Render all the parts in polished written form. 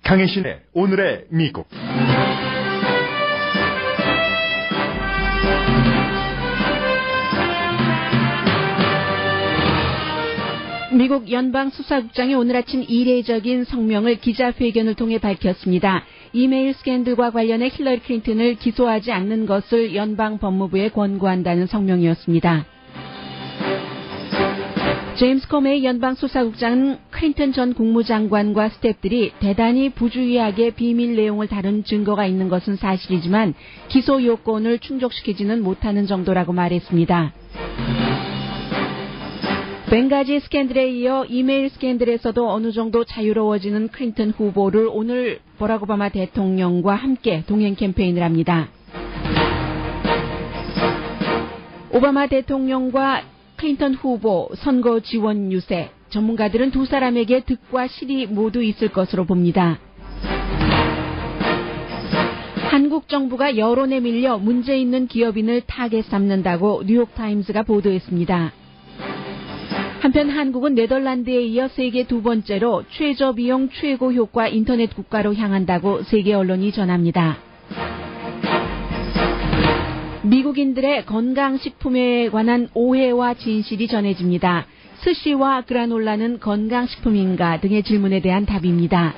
강혜신의 오늘의 미국. 미국 연방수사국장이 오늘 아침 이례적인 성명을 기자회견을 통해 밝혔습니다. 이메일 스캔들과 관련해 힐러리 클린턴을 기소하지 않는 것을 연방법무부에 권고한다는 성명이었습니다. 제임스 코메이 연방수사국장은 클린턴 전 국무장관과 스태프들이 대단히 부주의하게 비밀 내용을 다룬 증거가 있는 것은 사실이지만 기소 요건을 충족시키지는 못하는 정도라고 말했습니다. 벵가지 스캔들에 이어 이메일 스캔들에서도 어느 정도 자유로워지는 클린턴 후보를 오늘 버락 오바마 대통령과 함께 동행 캠페인을 합니다. 오바마 대통령과 클린턴 후보 선거 지원 유세, 전문가들은 두 사람에게 득과 실이 모두 있을 것으로 봅니다. 한국 정부가 여론에 밀려 문제 있는 기업인을 타겟 삼는다고 뉴욕타임스가 보도했습니다. 한편 한국은 네덜란드에 이어 세계 두 번째로 최저비용 최고 효과 인터넷 국가로 향한다고 세계 언론이 전합니다. 미국인들의 건강식품에 관한 오해와 진실이 전해집니다. 스시와 그라놀라는 건강식품인가 등의 질문에 대한 답입니다.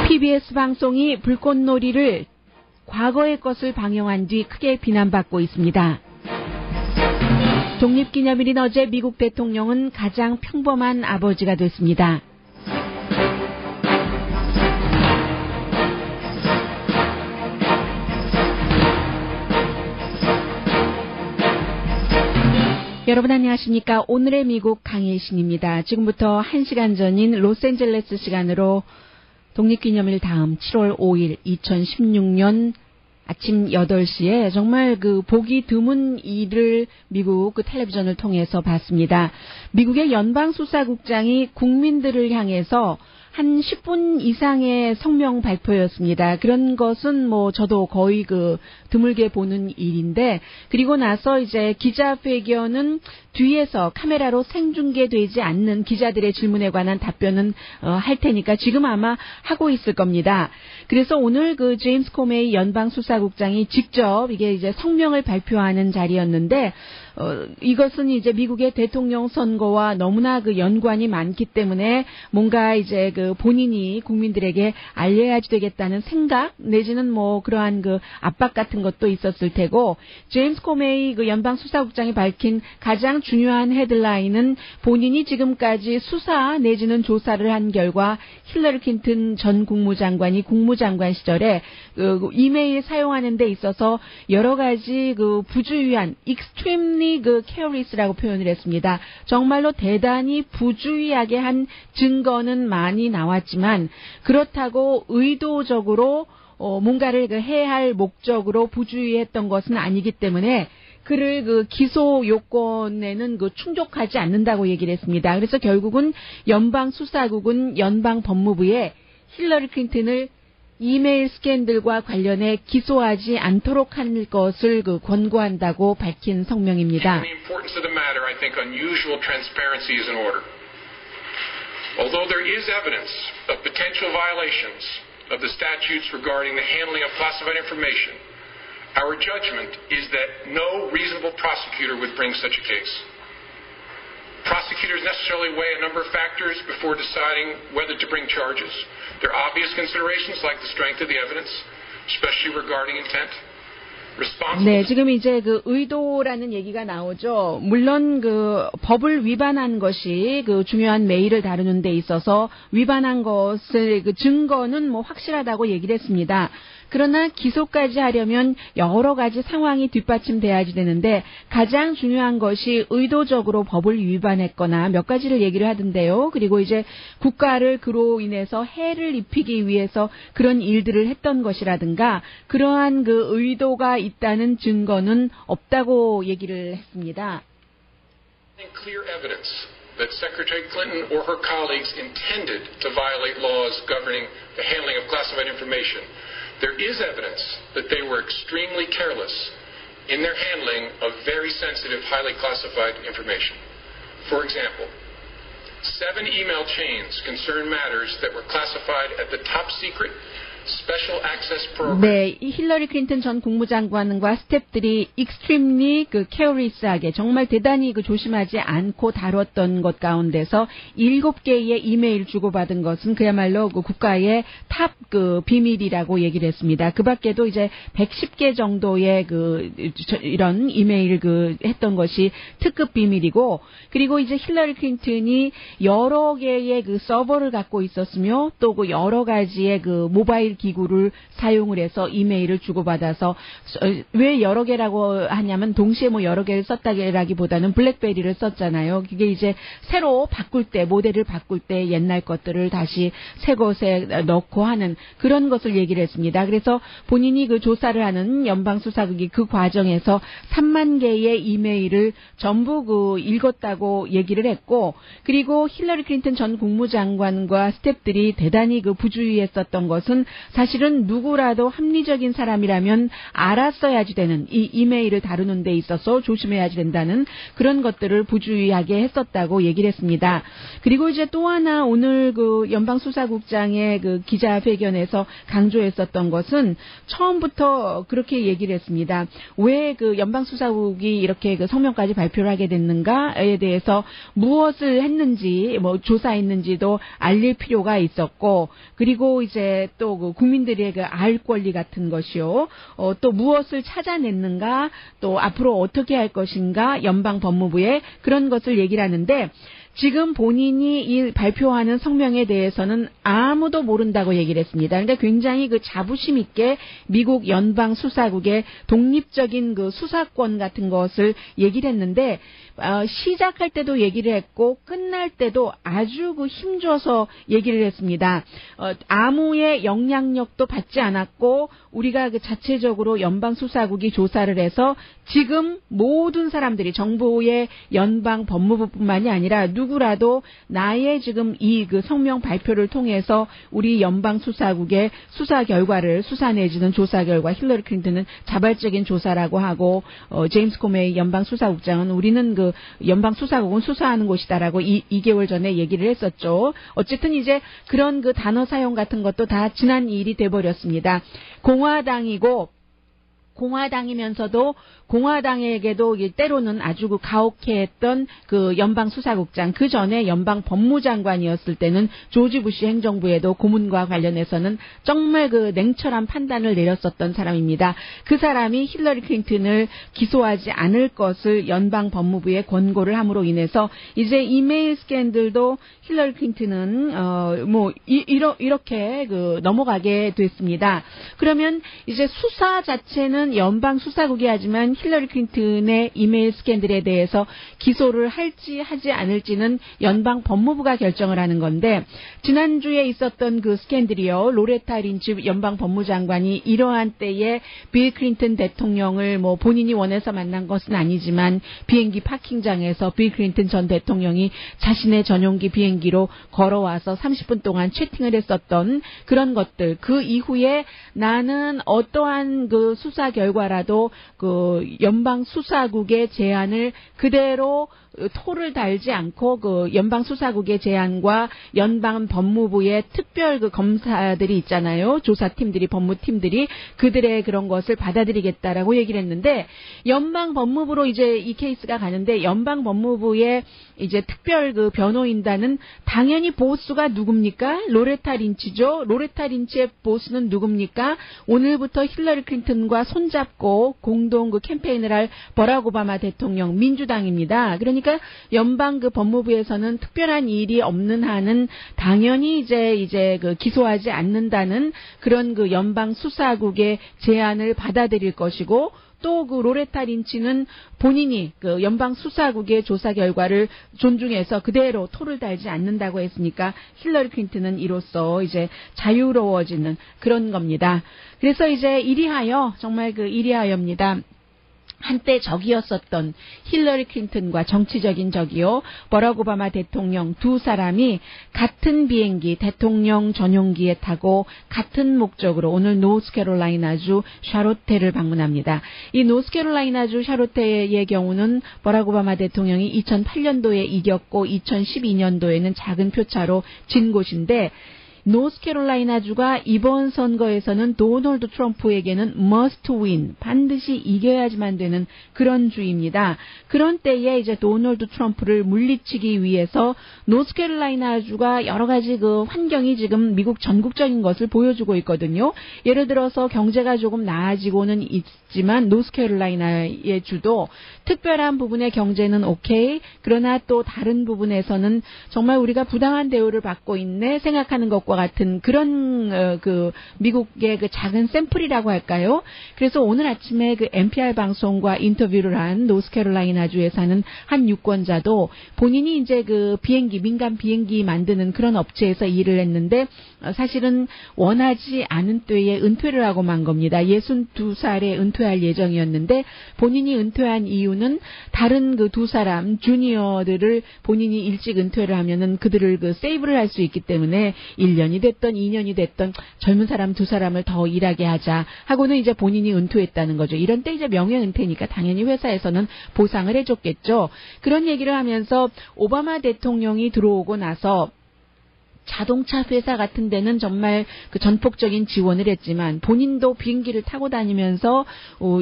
PBS 방송이 불꽃놀이를 과거의 것을 방영한 뒤 크게 비난받고 있습니다. 독립기념일인 어제 미국 대통령은 가장 평범한 아버지가 됐습니다. 여러분 안녕하십니까? 오늘의 미국 강혜신입니다. 지금부터 1시간 전인 로스앤젤레스 시간으로 독립기념일 다음 7월 5일 2016년 아침 8시에 정말 보기 드문 일을 미국 텔레비전을 통해서 봤습니다. 미국의 연방수사국장이 국민들을 향해서 한 10분 이상의 성명 발표였습니다. 그런 것은 저도 거의 드물게 보는 일인데, 그리고 나서 이제 기자회견은 뒤에서 카메라로 생중계되지 않는 기자들의 질문에 관한 답변은 할 테니까 지금 아마 하고 있을 겁니다. 그래서 오늘 제임스 코메이 연방수사국장이 직접 이게 이제 성명을 발표하는 자리였는데, 이것은 이제 미국의 대통령 선거와 너무나 연관이 많기 때문에 뭔가 이제 본인이 국민들에게 알려야지 되겠다는 생각 내지는 그러한 압박 같은 것도 있었을 테고, 제임스 코메이 연방수사국장이 밝힌 가장 중요한 헤드라인은 본인이 지금까지 수사 내지는 조사를 한 결과 힐러리 클린턴 전 국무장관이 국무장관 시절에 이메일 사용하는 데 있어서 여러 가지 부주의한 extremely careless라고 표현을 했습니다. 정말로 대단히 부주의하게 한 증거는 많이 나왔지만 그렇다고 의도적으로 뭔가를 해야 할 목적으로 부주의했던 것은 아니기 때문에 그를 기소 요건에는 충족하지 않는다고 얘기를 했습니다. 그래서 결국은 연방수사국은 연방법무부에 힐러리 클린턴을 이메일 스캔들과 관련해 기소하지 않도록 할 것을 권고한다고 밝힌 성명입니다. Although there is evidence of potential violations of the statutes regarding the handling of classified information, our judgment is that no reasonable prosecutor would bring such a case. Prosecutors necessarily weigh a number of factors before deciding whether to bring charges. There are obvious considerations like the strength of the evidence, especially regarding intent. 네, 지금 이제 의도라는 얘기가 나오죠. 물론 법을 위반한 것이 중요한 메일을 다루는 데 있어서 위반한 것의 증거는 확실하다고 얘기를 했습니다. 그러나 기소까지 하려면 여러 가지 상황이 뒷받침돼야지 되는데 가장 중요한 것이 의도적으로 법을 위반했거나 몇 가지를 얘기를 하던데요. 그리고 이제 국가를 그로 인해서 해를 입히기 위해서 그런 일들을 했던 것이라든가 그러한 의도가 있다는 증거는 없다고 얘기를 했습니다. Clear evidence that Secretary Clinton or her colleagues intended to violate laws governing the handling of classified information. There is evidence that they were extremely careless in their handling of very sensitive, highly classified information. For example, 7 email chains concern matters that were classified at the top secret Special Access Program. 네, 힐러리 클린턴 전 국무장관과 스태프들이 extremely careless하게 정말 대단히 조심하지 않고 다뤘던 것 가운데서 7개의 이메일 주고받은 것은 그야말로 국가의 탑 비밀이라고 얘기를 했습니다. 그 밖에도 이제 110개 정도의 이런 이메일 했던 것이 특급 비밀이고, 그리고 이제 힐러리 클린턴이 여러 개의 서버를 갖고 있었으며 또 여러 가지의 모바일 기구를 사용을 해서 이메일을 주고받아서, 왜 여러 개라고 하냐면 동시에 여러 개를 썼다기보다는 블랙베리를 썼잖아요. 그게 이제 새로 바꿀 때, 모델을 바꿀 때 옛날 것들을 다시 새 것에 넣고 하는 그런 것을 얘기를 했습니다. 그래서 본인이 조사를 하는 연방수사국이 그 과정에서 3만 개의 이메일을 전부 읽었다고 얘기를 했고, 그리고 힐러리 클린턴 전 국무장관과 스태프들이 대단히 부주의했었던 것은 사실은 누구라도 합리적인 사람이라면 알았어야지 되는, 이 이메일을 다루는 데 있어서 조심해야지 된다는 그런 것들을 부주의하게 했었다고 얘기를 했습니다. 그리고 이제 또 하나 오늘 연방수사국장의 기자회견에서 강조했었던 것은 처음부터 그렇게 얘기를 했습니다. 왜 연방수사국이 이렇게 성명까지 발표를 하게 됐는가에 대해서 무엇을 했는지, 조사했는지도 알릴 필요가 있었고, 그리고 이제 또 국민들의 알 권리 같은 것이요. 또 무엇을 찾아냈는가, 또 앞으로 어떻게 할 것인가, 연방 법무부에 그런 것을 얘기를 하는데, 지금 본인이 이 발표하는 성명에 대해서는 아무도 모른다고 얘기를 했습니다. 그러니까 굉장히 자부심 있게 미국 연방 수사국의 독립적인 수사권 같은 것을 얘기를 했는데, 시작할 때도 얘기를 했고 끝날 때도 아주 힘줘서 얘기를 했습니다. 아무의 영향력도 받지 않았고 우리가 자체적으로 연방 수사국이 조사를 해서 지금 모든 사람들이 정부의 연방 법무부뿐만이 아니라 누구라도 나의 지금 이 성명 발표를 통해서 우리 연방 수사국의 수사 결과를, 수사 내지는 조사 결과, 힐러리 클린턴은 자발적인 조사라고 하고, 제임스 코메이 연방 수사국장은 우리는 연방 수사국은 수사하는 곳이다라고 2개월 전에 얘기를 했었죠. 어쨌든 이제 그런 단어 사용 같은 것도 다 지난 일이 돼버렸습니다. 공화당이면서도 공화당에게도 때로는 아주 가혹해했던 연방 수사국장, 그 전에 연방 법무장관이었을 때는 조지 부시 행정부에도 고문과 관련해서는 정말 냉철한 판단을 내렸었던 사람입니다. 그 사람이 힐러리 클린턴을 기소하지 않을 것을 연방 법무부에 권고를 함으로 인해서 이제 이메일 스캔들도 힐러리 클린턴은 이렇게 넘어가게 됐습니다. 그러면 이제 수사 자체는 연방 수사국이 하지만 힐러리 클린턴의 이메일 스캔들에 대해서 기소를 할지 하지 않을지는 연방 법무부가 결정을 하는 건데, 지난주에 있었던 스캔들이요, 로레타 린치 연방 법무장관이 이러한 때에 빌 클린턴 대통령을 본인이 원해서 만난 것은 아니지만 비행기 파킹장에서 빌 클린턴 전 대통령이 자신의 전용기 비행기로 걸어와서 30분 동안 채팅을 했었던 그런 것들, 그 이후에 나는 어떠한 수사 결과라도 연방 수사국의 제안을 그대로 토를 달지 않고 연방 수사국의 제안과 연방 법무부의 특별 검사들이 있잖아요. 조사팀들이, 법무팀들이 그들의 그런 것을 받아들이겠다라고 얘기를 했는데, 연방 법무부로 이제 이 케이스가 가는데, 연방 법무부의 이제 특별 변호인단은 당연히 보스가 누굽니까? 로레타 린치죠. 로레타 린치의 보스는 누굽니까? 오늘부터 힐러리 클린턴과 손잡고 공동 캠페인을 할 버락 오바마 대통령, 민주당입니다. 그러니까 연방 법무부에서는 특별한 일이 없는 한은 당연히 이제 기소하지 않는다는 그런 연방 수사국의 제안을 받아들일 것이고, 또 로레타 린치는 본인이 연방 수사국의 조사 결과를 존중해서 그대로 토를 달지 않는다고 했으니까 힐러리 클린턴은 이로써 이제 자유로워지는 그런 겁니다. 그래서 이제 이리하여, 정말 이리하여입니다. 한때 적이었었던 힐러리 클린턴과 정치적인 적이요, 버락 오바마 대통령 두 사람이 같은 비행기, 대통령 전용기에 타고 같은 목적으로 오늘 노스캐롤라이나주 샤롯테를 방문합니다. 이 노스캐롤라이나주 샤롯테의 경우는 버락 오바마 대통령이 2008년도에 이겼고 2012년도에는 작은 표차로 진 곳인데, 노스캐롤라이나주가 이번 선거에서는 도널드 트럼프에게는 must win, 반드시 이겨야지만 되는 그런 주입니다. 그런 때에 이제 도널드 트럼프를 물리치기 위해서 노스캐롤라이나주가 여러 가지 그 환경이 지금 미국 전국적인 것을 보여주고 있거든요. 예를 들어서 경제가 조금 나아지고는 있지만 노스캐롤라이나의 주도 특별한 부분의 경제는 오케이, 그러나 또 다른 부분에서는 정말 우리가 부당한 대우를 받고 있네 생각하는 것과 같은 그런 그 미국의 그 작은 샘플이라고 할까요? 그래서 오늘 아침에 그 NPR 방송과 인터뷰를 한 노스캐롤라이나주에 사는 한 유권자도 본인이 이제 그 비행기, 민간 비행기 만드는 그런 업체에서 일을 했는데 사실은 원하지 않은 때에 은퇴를 하고 만 겁니다. 62살에 은퇴할 예정이었는데 본인이 은퇴한 이유는 다른 그 두 사람 주니어들을 본인이 일찍 은퇴를 하면은 그들을 그 세이브를 할 수 있기 때문에 1년이 됐던 2년이 됐던 젊은 사람 두 사람을 더 일하게 하자 하고는 이제 본인이 은퇴했다는 거죠. 이런 때 이제 명예 은퇴니까 당연히 회사에서는 보상을 해줬겠죠. 그런 얘기를 하면서 오바마 대통령이 들어오고 나서 자동차 회사 같은 데는 정말 그 전폭적인 지원을 했지만 본인도 비행기를 타고 다니면서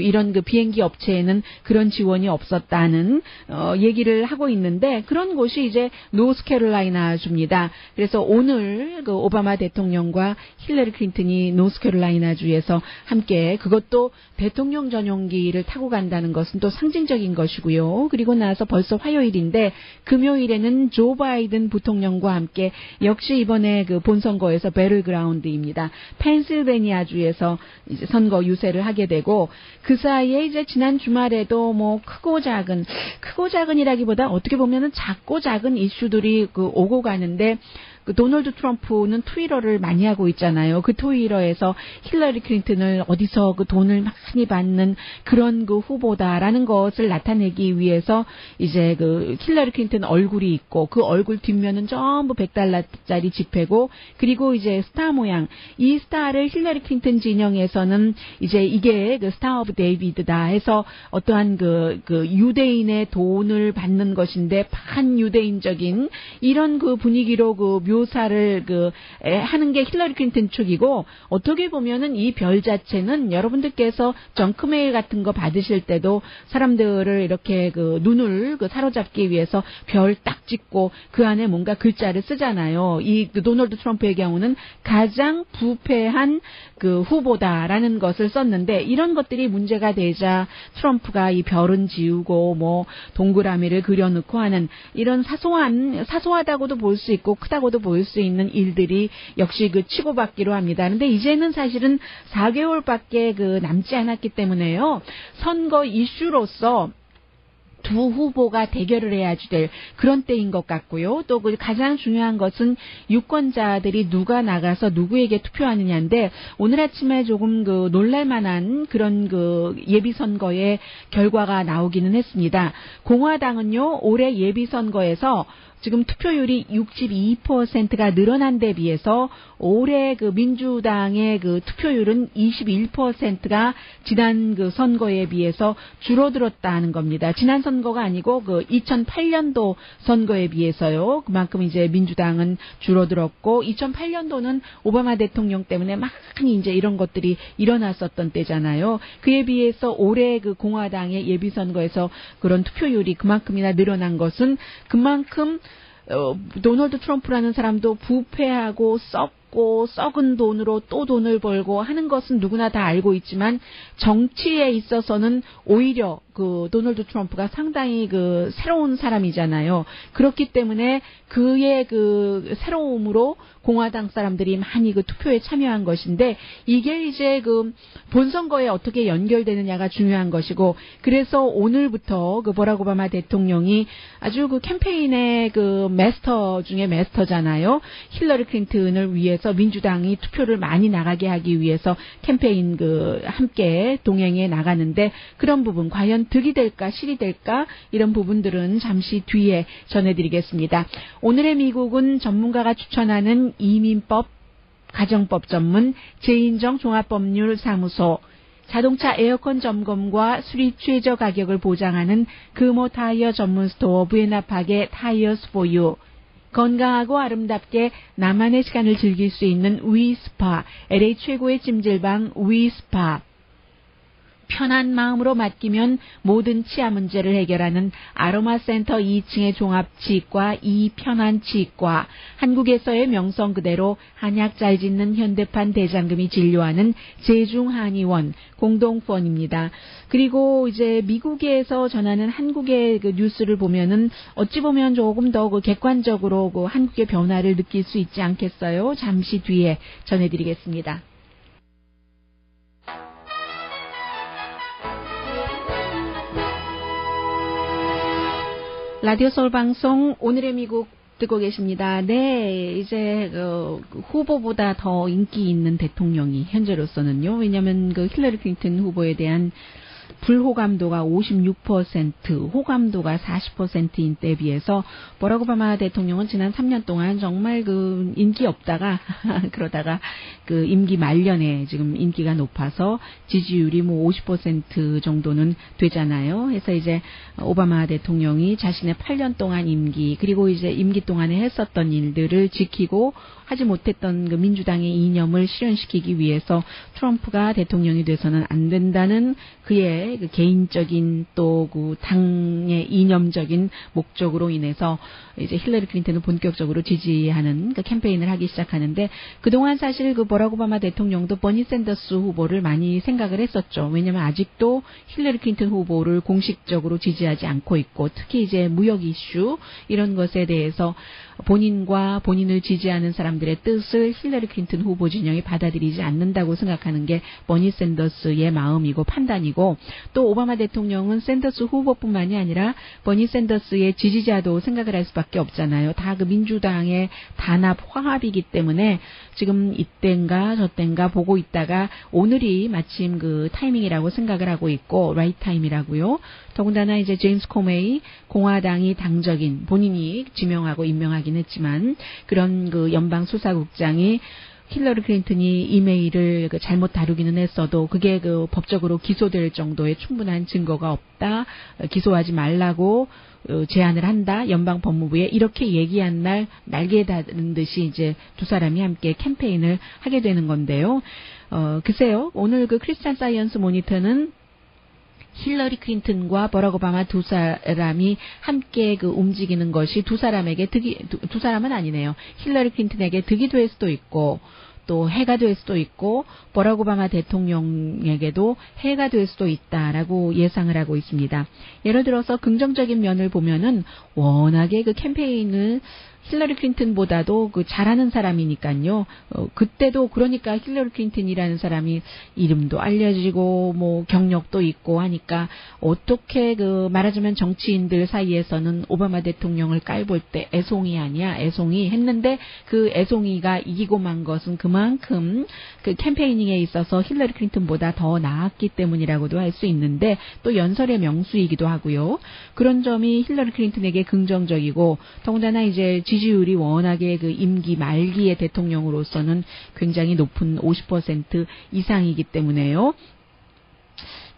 이런 그 비행기 업체에는 그런 지원이 없었다는 얘기를 하고 있는데, 그런 곳이 이제 노스캐롤라이나주입니다. 그래서 오늘 그 오바마 대통령과 힐러리 클린턴이 노스캐롤라이나주에서 함께, 그것도 대통령 전용기를 타고 간다는 것은 또 상징적인 것이고요. 그리고 나서 벌써 화요일인데 금요일에는 조 바이든 부통령과 함께 역시 이번에 그 본선거에서 배틀그라운드입니다. 펜실베니아주에서 이제 선거 유세를 하게 되고, 그 사이에 이제 지난 주말에도 뭐 크고 작은이라기보다 어떻게 보면은 작고 작은 이슈들이 그 오고 가는데, 그 도널드 트럼프는 트위터를 많이 하고 있잖아요. 그 트위터에서 힐러리 클린턴을 어디서 그 돈을 많이 받는 그런 그 후보다라는 것을 나타내기 위해서 이제 그 힐러리 클린턴 얼굴이 있고 그 얼굴 뒷면은 전부 $100짜리 지폐고, 그리고 이제 스타 모양, 이 스타를 힐러리 클린턴 진영에서는 이제 이게 그 스타 오브 데이비드다 해서 어떠한 그 유대인의 돈을 받는 것인데 반유대인적인 이런 그 분위기로 그 묘사를 하는 게 힐러리 클린턴 측이고, 어떻게 보면은 이 별 자체는 여러분들께서 정크메일 같은 거 받으실 때도 사람들을 이렇게 그 눈을 사로잡기 위해서 별 딱 찍고 그 안에 뭔가 글자를 쓰잖아요. 이 도널드 트럼프의 경우는 가장 부패한 그 후보다라는 것을 썼는데, 이런 것들이 문제가 되자 트럼프가 이 별은 지우고 뭐 동그라미를 그려놓고 하는 이런 사소하다고도 볼 수 있고 크다고도 볼 수 있는 일들이 역시 그 치고받기로 합니다. 그런데 이제는 사실은 4개월밖에 그 남지 않았기 때문에요. 선거 이슈로서 두 후보가 대결을 해야지 될 그런 때인 것 같고요. 또 그 가장 중요한 것은 유권자들이 누가 나가서 누구에게 투표하느냐인데, 오늘 아침에 조금 그 놀랄만한 그런 그 예비선거의 결과가 나오기는 했습니다. 공화당은요, 올해 예비선거에서 지금 투표율이 62%가 늘어난 데 비해서 올해 그 민주당의 그 투표율은 21%가 지난 그 선거에 비해서 줄어들었다는 겁니다. 지난 선거가 아니고 그 2008년도 선거에 비해서요. 그만큼 이제 민주당은 줄어들었고, 2008년도는 오바마 대통령 때문에 많이 이제 이런 것들이 일어났었던 때잖아요. 그에 비해서 올해 그 공화당의 예비선거에서 그런 투표율이 그만큼이나 늘어난 것은 그만큼 도널드 트럼프라는 사람도 부패하고 썩은 돈으로 또 돈을 벌고 하는 것은 누구나 다 알고 있지만, 정치에 있어서는 오히려 그 도널드 트럼프가 상당히 그 새로운 사람이잖아요. 그렇기 때문에 그의 그 새로움으로 공화당 사람들이 많이 그 투표에 참여한 것인데, 이게 이제 그 본선거에 어떻게 연결되느냐가 중요한 것이고, 그래서 오늘부터 그 버락 오바마 대통령이 아주 그 캠페인의 그 마스터 중에 마스터잖아요. 힐러리 클린턴을 위해서 위해서 민주당이 투표를 많이 나가게 하기 위해서 캠페인 함께 동행해 나가는데 그런 부분 과연 득이 될까 실이 될까 이런 부분들은 잠시 뒤에 전해드리겠습니다. 오늘의 미국은 전문가가 추천하는 이민법 가정법 전문 제인정 종합법률사무소 자동차 에어컨 점검과 수리 최저 가격을 보장하는 금호 타이어 전문 스토어 부에나팍의 타이어스 포유 건강하고 아름답게 나만의 시간을 즐길 수 있는 위스파 LA 최고의 찜질방 위스파 편한 마음으로 맡기면 모든 치아 문제를 해결하는 아로마센터 2층의 종합치과 이편한치과 한국에서의 명성 그대로 한약 잘 짓는 현대판 대장금이 진료하는 제중한의원 공동펀입니다. 그리고 이제 미국에서 전하는 한국의 그 뉴스를 보면은 어찌 보면 조금 더 객관적으로 한국의 변화를 느낄 수 있지 않겠어요? 잠시 뒤에 전해드리겠습니다. 라디오 서울 방송 오늘의 미국 듣고 계십니다. 네, 이제 후보보다 더 인기 있는 대통령이 현재로서는요. 왜냐하면 힐러리 클린턴 후보에 대한 불호감도가 56%, 호감도가 40%인 때에 비해서 버락 오바마 대통령은 지난 3년 동안 정말 인기 없다가 그러다가 임기 말년에 지금 인기가 높아서 지지율이 50% 정도는 되잖아요. 그래서 이제 오바마 대통령이 자신의 8년 동안 임기 그리고 이제 임기 동안에 했었던 일들을 지키고 하지 못했던 민주당의 이념을 실현시키기 위해서 트럼프가 대통령이 돼서는 안 된다는 그의 개인적인 또 당의 이념적인 목적으로 인해서 이제 힐러리 클린턴을 본격적으로 지지하는 캠페인을 하기 시작하는데 그동안 사실 버락 오바마 대통령도 버니 샌더스 후보를 많이 생각을 했었죠. 왜냐하면 아직도 힐러리 클린턴 후보를 공식적으로 지지하지 않고 있고 특히 이제 무역 이슈 이런 것에 대해서 본인과 본인을 지지하는 사람들의 뜻을 힐러리 클린턴 후보 진영이 받아들이지 않는다고 생각하는 게 버니 샌더스의 마음이고 판단이고 또 오바마 대통령은 샌더스 후보뿐만이 아니라 버니 샌더스의 지지자도 생각을 할 수밖에 없잖아요. 다 민주당의 단합 화합이기 때문에 지금 이땐가 저땐가 보고 있다가 오늘이 마침 타이밍이라고 생각을 하고 있고 라이트 타임이라고요. 더군다나 이제 제임스 코메이 공화당이 당적인 본인이 지명하고 임명하긴 했지만 그런 연방 수사국장이 힐러리 클린턴이 이메일을 잘못 다루기는 했어도 그게 법적으로 기소될 정도의 충분한 증거가 없다. 기소하지 말라고 제안을 한다. 연방 법무부에 이렇게 얘기한 날 날개 다는 듯이 이제 두 사람이 함께 캠페인을 하게 되는 건데요. 글쎄요. 오늘 크리스찬 사이언스 모니터는 힐러리 클린턴과 버락 오바마 두 사람이 함께 움직이는 것이 두 사람에게 두 사람은 아니네요. 힐러리 클린턴에게 득이 될 수도 있고 또 해가 될 수도 있고 버락 오바마 대통령에게도 해가 될 수도 있다라고 예상을 하고 있습니다. 예를 들어서 긍정적인 면을 보면은 워낙에 캠페인을 힐러리 클린턴보다도 잘하는 사람이니까요. 그때도 그러니까 힐러리 클린턴이라는 사람이 이름도 알려지고 경력도 있고 하니까 어떻게 말하자면 정치인들 사이에서는 오바마 대통령을 깔볼 때 애송이 아니야 애송이 했는데 그 애송이가 이기고 만 것은 그만큼 캠페이닝에 있어서 힐러리 클린턴보다 더 나았기 때문이라고도 할 수 있는데 또 연설의 명수이기도 하고요. 그런 점이 힐러리 클린턴에게 긍정적이고 더군다나 이제 지지율이 워낙에 임기 말기의 대통령으로서는 굉장히 높은 50% 이상이기 때문에요.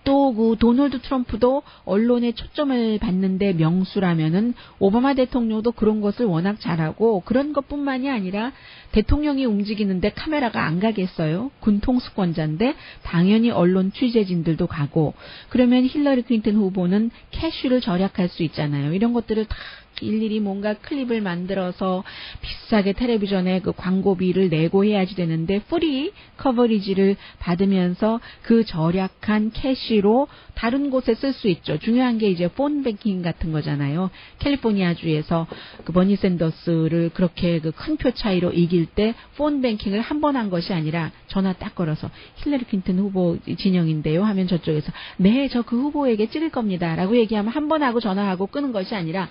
또 도널드 트럼프도 언론의 초점을 받는데 명수라면은 오바마 대통령도 그런 것을 워낙 잘하고 그런 것뿐만이 아니라 대통령이 움직이는데 카메라가 안 가겠어요. 군 통수권자인데 당연히 언론 취재진들도 가고 그러면 힐러리 클린턴 후보는 캐시를 절약할 수 있잖아요. 이런 것들을 다 일일이 뭔가 클립을 만들어서 비싸게 텔레비전에 광고비를 내고 해야지 되는데 프리 커버리지를 받으면서 그 절약한 캐시로 다른 곳에 쓸 수 있죠. 중요한 게 이제 폰 뱅킹 같은 거잖아요. 캘리포니아주에서 버니 샌더스를 그렇게 큰 표 차이로 이길 때 폰 뱅킹을 한 번 한 것이 아니라 전화 딱 걸어서 힐러리 클린턴 후보 진영인데요 하면 저쪽에서 네, 저 그 후보에게 찍을 겁니다 라고 얘기하면 한 번 하고 전화하고 끄는 것이 아니라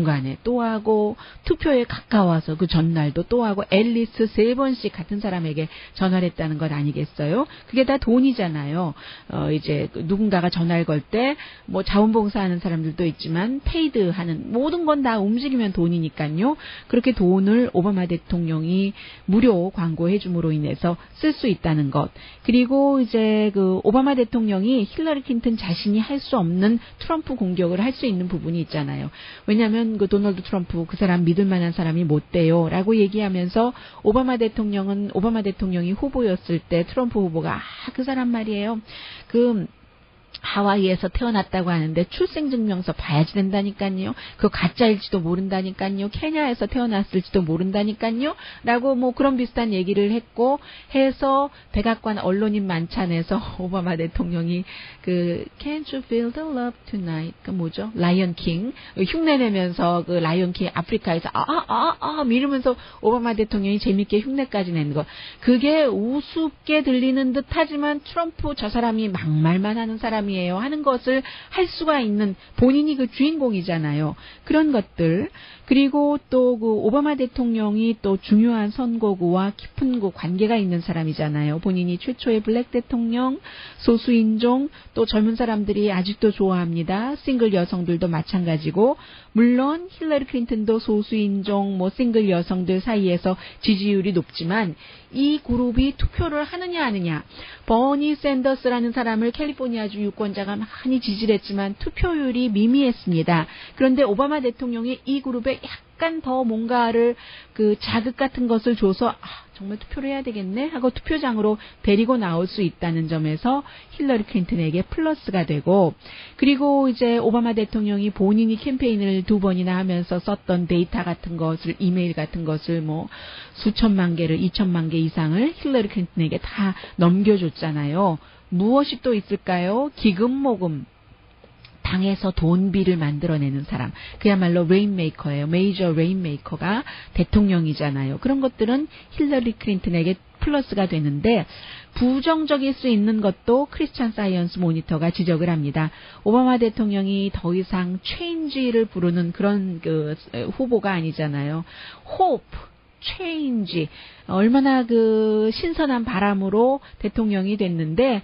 중간에 또 하고 투표에 가까워서 그 전날도 또 하고 앨리스 3번씩 같은 사람에게 전화를 했다는 것 아니겠어요? 그게 다 돈이잖아요. 이제 누군가가 전화를 걸 때 뭐 자원봉사하는 사람들도 있지만 페이드하는 모든 건 다 움직이면 돈이니까요. 그렇게 돈을 오바마 대통령이 무료 광고해 줌으로 인해서 쓸 수 있다는 것. 그리고 이제 그 오바마 대통령이 힐러리 클린턴 자신이 할 수 없는 트럼프 공격을 할 수 있는 부분이 있잖아요. 왜냐하면 그 도널드 트럼프 그 사람 믿을 만한 사람이 못 돼요라고 얘기하면서 오바마 대통령이 후보였을 때 트럼프 후보가 그 사람 말이에요. 하와이에서 태어났다고 하는데 출생증명서 봐야지 된다니까요. 그거 가짜일지도 모른다니까요. 케냐에서 태어났을지도 모른다니까요. 라고 뭐 그런 비슷한 얘기를 했고 해서 백악관 언론인 만찬에서 오바마 대통령이 Can't you feel the love tonight? 그 뭐죠? 라이언 킹 흉내내면서 그 라이언 킹 아프리카에서 이러면서 오바마 대통령이 재밌게 흉내까지 낸 거. 그게 우습게 들리는 듯하지만 트럼프 저 사람이 막말만 하는 사람이에요 하는 것을 할 수가 있는 본인이 그 주인공이잖아요. 그런 것들. 그리고 또 그 오바마 대통령이 또 중요한 선거구와 깊은 그 관계가 있는 사람이잖아요. 본인이 최초의 블랙 대통령, 소수인종, 또 젊은 사람들이 아직도 좋아합니다. 싱글 여성들도 마찬가지고 물론 힐러리 클린턴도 소수인종, 뭐 싱글 여성들 사이에서 지지율이 높지만 이 그룹이 투표를 하느냐 안 하느냐. 버니 샌더스라는 사람을 캘리포니아주 유권자가 많이 지지를 했지만 투표율이 미미했습니다. 그런데 오바마 대통령이 이 그룹에 약간 더 뭔가를 그 자극 같은 것을 줘서 정말 투표를 해야 되겠네 하고 투표장으로 데리고 나올 수 있다는 점에서 힐러리 클린턴에게 플러스가 되고 그리고 이제 오바마 대통령이 본인이 캠페인을 2번이나 하면서 썼던 데이터 같은 것을 이메일 같은 것을 뭐 수천만 개를 2천만 개 이상을 힐러리 클린턴에게 다 넘겨줬잖아요. 무엇이 또 있을까요? 기금 모금. 당에서 돈비를 만들어내는 사람. 그야말로 레인메이커예요. 메이저 레인메이커가 대통령이잖아요. 그런 것들은 힐러리 클린턴에게 플러스가 되는데 부정적일 수 있는 것도 크리스찬 사이언스 모니터가 지적을 합니다. 오바마 대통령이 더 이상 체인지를 부르는 그런 그 후보가 아니잖아요. 호프. 체인지 얼마나 그 신선한 바람으로 대통령이 됐는데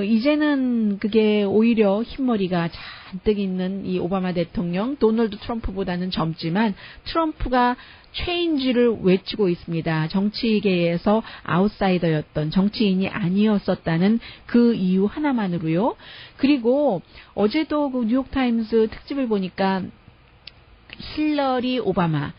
이제는 그게 오히려 흰머리가 잔뜩 있는 이 오바마 대통령 도널드 트럼프보다는 젊지만 트럼프가 체인지를 외치고 있습니다. 정치계에서 아웃사이더였던 정치인이 아니었었다는 그 이유 하나만으로요. 그리고 어제도 그 뉴욕타임스 특집을 보니까 힐러리 오바마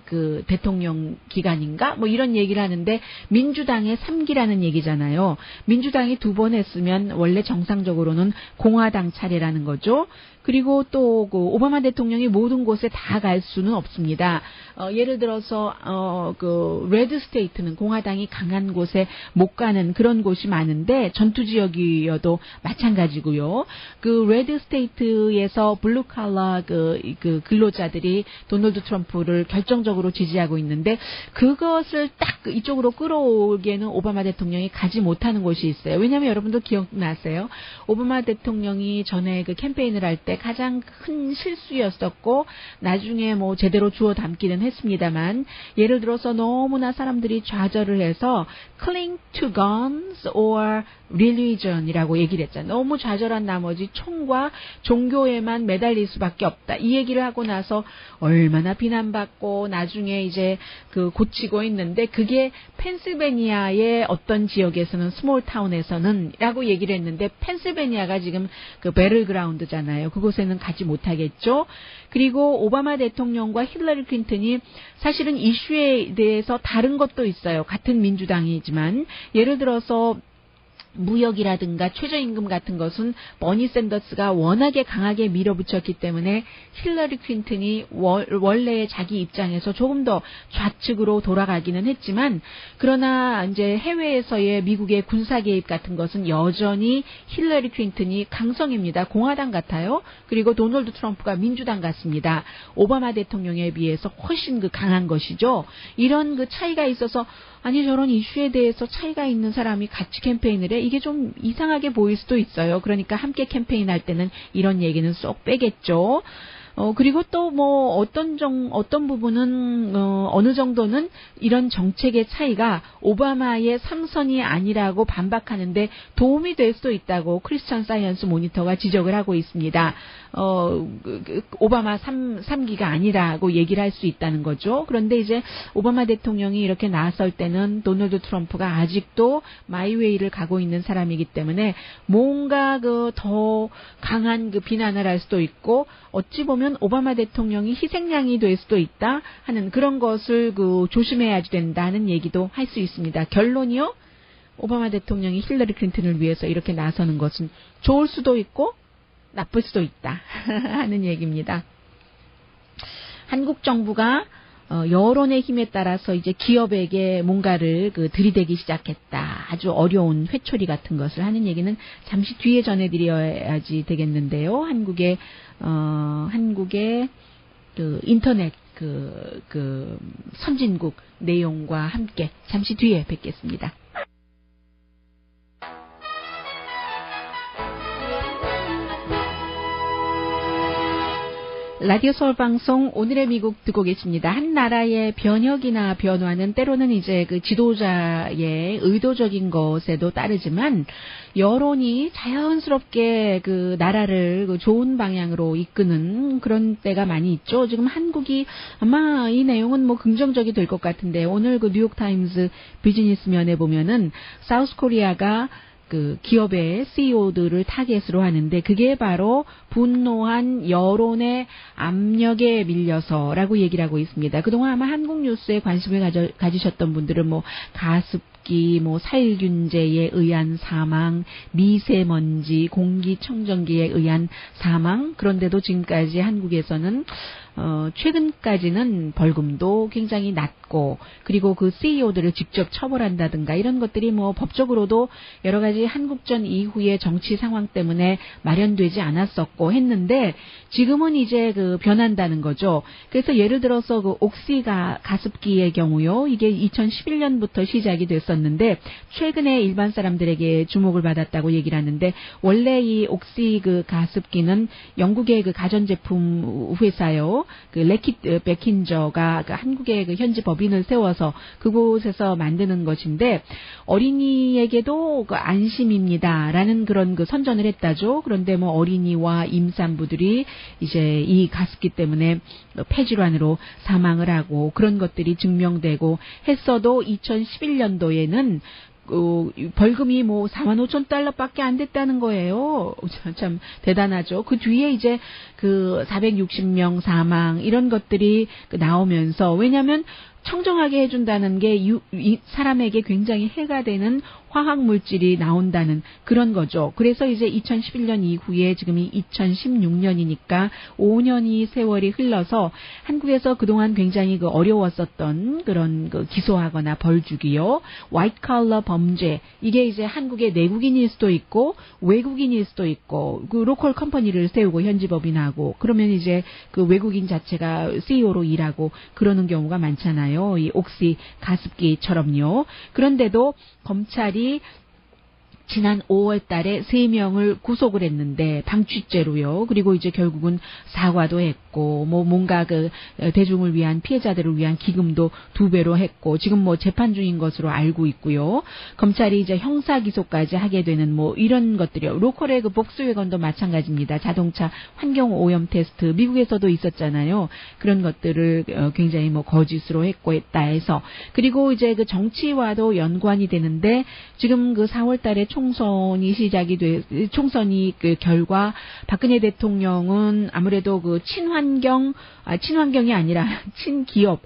그 대통령 기간인가? 뭐 이런 얘기를 하는데 민주당의 3기라는 얘기잖아요. 민주당이 2번 했으면 원래 정상적으로는 공화당 차례라는 거죠. 그리고 또 그 오바마 대통령이 모든 곳에 다 갈 수는 없습니다. 예를 들어서 그 레드 스테이트는 공화당이 강한 곳에 못 가는 그런 곳이 많은데 전투 지역이어도 마찬가지고요. 그 레드 스테이트에서 블루 칼라 그 근로자들이 도널드 트럼프를 결정적으로 지지하고 있는데 그것을 딱 이쪽으로 끌어오기에는 오바마 대통령이 가지 못하는 곳이 있어요. 왜냐하면 여러분도 기억나세요? 오바마 대통령이 전에 그 캠페인을 할 때 가장 큰 실수였었고 나중에 뭐 제대로 주워 담기는 했습니다만 예를 들어서 너무나 사람들이 좌절을 해서 cling to guns or religion이라고 얘기를 했잖아요. 너무 좌절한 나머지 총과 종교에만 매달릴 수밖에 없다. 이 얘기를 하고 나서 얼마나 비난받고 나중에 이제 그 고치고 있는데 그게 펜실베니아의 어떤 지역에서는 스몰 타운에서는 라고 얘기를 했는데 펜실베니아가 지금 그 배틀그라운드잖아요. 그곳에는 가지 못하겠죠. 그리고 오바마 대통령과 힐러리 클린턴이 사실은 이슈에 대해서 다른 것도 있어요. 같은 민주당이지만 예를 들어서 무역이라든가 최저임금 같은 것은 버니 샌더스가 워낙에 강하게 밀어붙였기 때문에 힐러리 클린턴이 원래 자기 입장에서 조금 더 좌측으로 돌아가기는 했지만 그러나 이제 해외에서의 미국의 군사 개입 같은 것은 여전히 힐러리 클린턴이 강성입니다. 공화당 같아요. 그리고 도널드 트럼프가 민주당 같습니다. 오바마 대통령에 비해서 훨씬 그 강한 것이죠. 이런 그 차이가 있어서 아니 저런 이슈에 대해서 차이가 있는 사람이 같이 캠페인을 해? 이게 좀 이상하게 보일 수도 있어요. 그러니까 함께 캠페인할 때는 이런 얘기는 쏙 빼겠죠. 그리고 또 뭐 어떤 부분은 어느 정도는 이런 정책의 차이가 오바마의 삼선이 아니라고 반박하는데 도움이 될 수도 있다고 크리스천 사이언스 모니터가 지적을 하고 있습니다. 오바마 3기가 아니라고 얘기를 할 수 있다는 거죠. 그런데 이제 오바마 대통령이 이렇게 나설 때는 도널드 트럼프가 아직도 마이웨이를 가고 있는 사람이기 때문에 뭔가 더 강한 비난을 할 수도 있고 어찌 보면 오바마 대통령이 희생양이 될 수도 있다 하는 그런 것을 조심해야 된다는 얘기도 할 수 있습니다. 결론이요. 오바마 대통령이 힐러리 클린턴을 위해서 이렇게 나서는 것은 좋을 수도 있고 나쁠 수도 있다 하는 얘기입니다. 한국 정부가 여론의 힘에 따라서 이제 기업에게 뭔가를 들이대기 시작했다. 아주 어려운 회초리 같은 것을 하는 얘기는 잠시 뒤에 전해드려야지 되겠는데요. 한국의 인터넷 선진국 내용과 함께 잠시 뒤에 뵙겠습니다. 라디오 서울 방송 오늘의 미국 듣고 계십니다. 한 나라의 변혁이나 변화는 때로는 이제 지도자의 의도적인 것에도 따르지만 여론이 자연스럽게 나라를 좋은 방향으로 이끄는 그런 때가 많이 있죠. 지금 한국이 아마 이 내용은 긍정적이 될 것 같은데 오늘 뉴욕타임스 비즈니스면에 보면은 사우스 코리아가 기업의 CEO들을 타겟으로 하는데 그게 바로 분노한 여론의 압력에 밀려서라고 얘기를 하고 있습니다. 그동안 아마 한국 뉴스에 관심을 가지셨던 분들은 가습기, 살균제에 의한 사망, 미세먼지, 공기청정기에 의한 사망, 그런데도 지금까지 한국에서는 최근까지는 벌금도 굉장히 낮고 그리고 CEO들을 직접 처벌한다든가 이런 것들이 법적으로도 여러 가지 한국전 이후의 정치 상황 때문에 마련되지 않았었고 했는데 지금은 이제 변한다는 거죠. 그래서 예를 들어서 옥시가 가습기의 경우요. 이게 2011년부터 시작이 됐었는데 최근에 일반 사람들에게 주목을 받았다고 얘기를 하는데 원래 이 옥시 가습기는 영국의 가전제품 회사요. 레킷 베킨저가 한국의 현지 법인을 세워서 그곳에서 만드는 것인데 어린이에게도 안심입니다라는 그런 선전을 했다죠. 그런데 어린이와 임산부들이 이제 이 가습기 때문에 폐질환으로 사망을 하고 그런 것들이 증명되고 했어도 2011년도에는 벌금이 $45,000밖에 안 됐다는 거예요. 참 대단하죠. 그 뒤에 이제 460명 사망 이런 것들이 나오면서 왜냐하면 청정하게 해준다는 게 사람에게 굉장히 해가 되는 화학 물질이 나온다는 그런 거죠. 그래서 이제 2011년 이후에 지금이 2016년이니까 5년이 세월이 흘러서 한국에서 그동안 굉장히 어려웠었던 그런 기소하거나 벌 주기요. 화이트 칼러 범죄 이게 이제 한국의 내국인일 수도 있고 외국인일 수도 있고 로컬 컴퍼니를 세우고 현지 법인하고 그러면 이제 외국인 자체가 CEO로 일하고 그러는 경우가 많잖아요. 이 옥시 가습기처럼요. 그런데도 검찰이 지난 5월 달에 3명을 구속을 했는데 방취죄로요. 그리고 이제 결국은 사과도 했고 뭔가 대중을 위한 피해자들을 위한 기금도 2배로 했고 지금 재판 중인 것으로 알고 있고요. 검찰이 이제 형사 기소까지 하게 되는 이런 것들이요. 로컬의 복수회건도 마찬가지입니다. 자동차 환경 오염 테스트 미국에서도 있었잖아요. 그런 것들을 굉장히 거짓으로 했고 했다 해서 그리고 이제 정치와도 연관이 되는데 지금 4월 달에 총선이 시작이 총선이 결과 박근혜 대통령은 아무래도 친환경이 아니라 친기업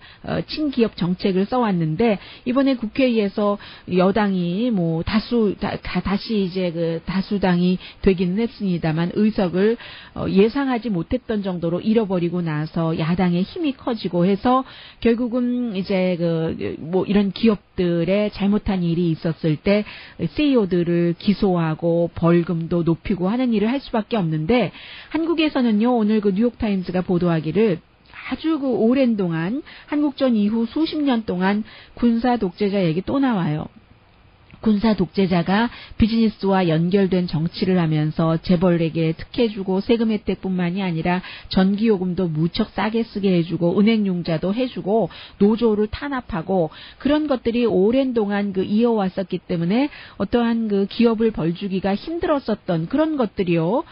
정책을 써왔는데 이번에 국회에서 여당이 다시 이제 다수당이 되기는 했습니다만 의석을 예상하지 못했던 정도로 잃어버리고 나서 야당의 힘이 커지고 해서 결국은 이제 이런 기업들의 잘못한 일이 있었을 때 CEO들을 기소하고 벌금도 높이고 하는 일을 할 수밖에 없는데 한국에서는요 오늘 뉴욕타임스가 보도하기를 아주 오랜 동안 한국전 이후 수십 년 동안 군사 독재자 얘기 또 나와요. 군사 독재자가 비즈니스와 연결된 정치를 하면서 재벌에게 특혜주고 세금 혜택뿐만이 아니라 전기요금도 무척 싸게 쓰게 해주고 은행융자도 해주고 노조를 탄압하고 그런 것들이 오랜 동안 이어왔었기 때문에 어떠한 기업을 벌주기가 힘들었었던 그런 것들이요.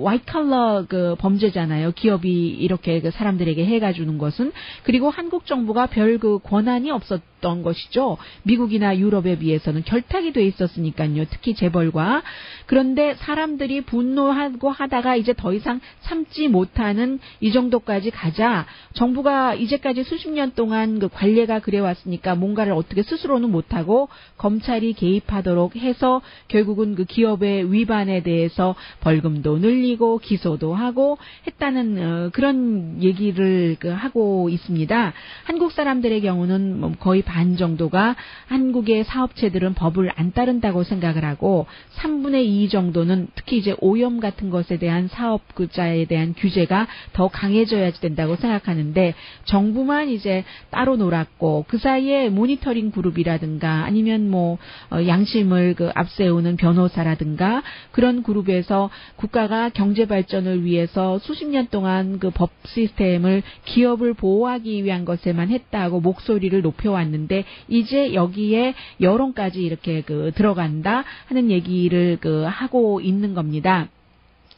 화이트 칼러 범죄잖아요. 기업이 이렇게 사람들에게 해가주는 것은. 그리고 한국 정부가 별 권한이 없었던 것이죠. 미국이나 유럽에 비해서는 결탁이 돼 있었으니까요. 특히 재벌과. 그런데 사람들이 분노하고 하다가 이제 더 이상 참지 못하는 이 정도까지 가자 정부가 이제까지 수십 년 동안 관례가 그래왔으니까 뭔가를 어떻게 스스로는 못하고 검찰이 개입하도록 해서 결국은 기업의 위반에 대해서 벌금도 늘리고 기소도 하고 했다는 그런 얘기를 하고 있습니다. 한국 사람들의 경우는 거의 반 정도가 한국의 사업체들은 법을 안 따른다고 생각을 하고 3분의 2 정도는 특히 이제 오염 같은 것에 대한 사업자에 대한 규제가 더 강해져야 된다고 생각하는데 정부만 이제 따로 놀았고 그 사이에 모니터링 그룹이라든가 아니면 양심을 앞세우는 변호사라든가 그런 그룹에서 국가가 경제 발전을 위해서 수십 년 동안 법 시스템을 기업을 보호하기 위한 것에만 했다고 목소리를 높여왔는데 이제 여기에 여론까지 이렇게 들어간다 하는 얘기를 하고 있는 겁니다.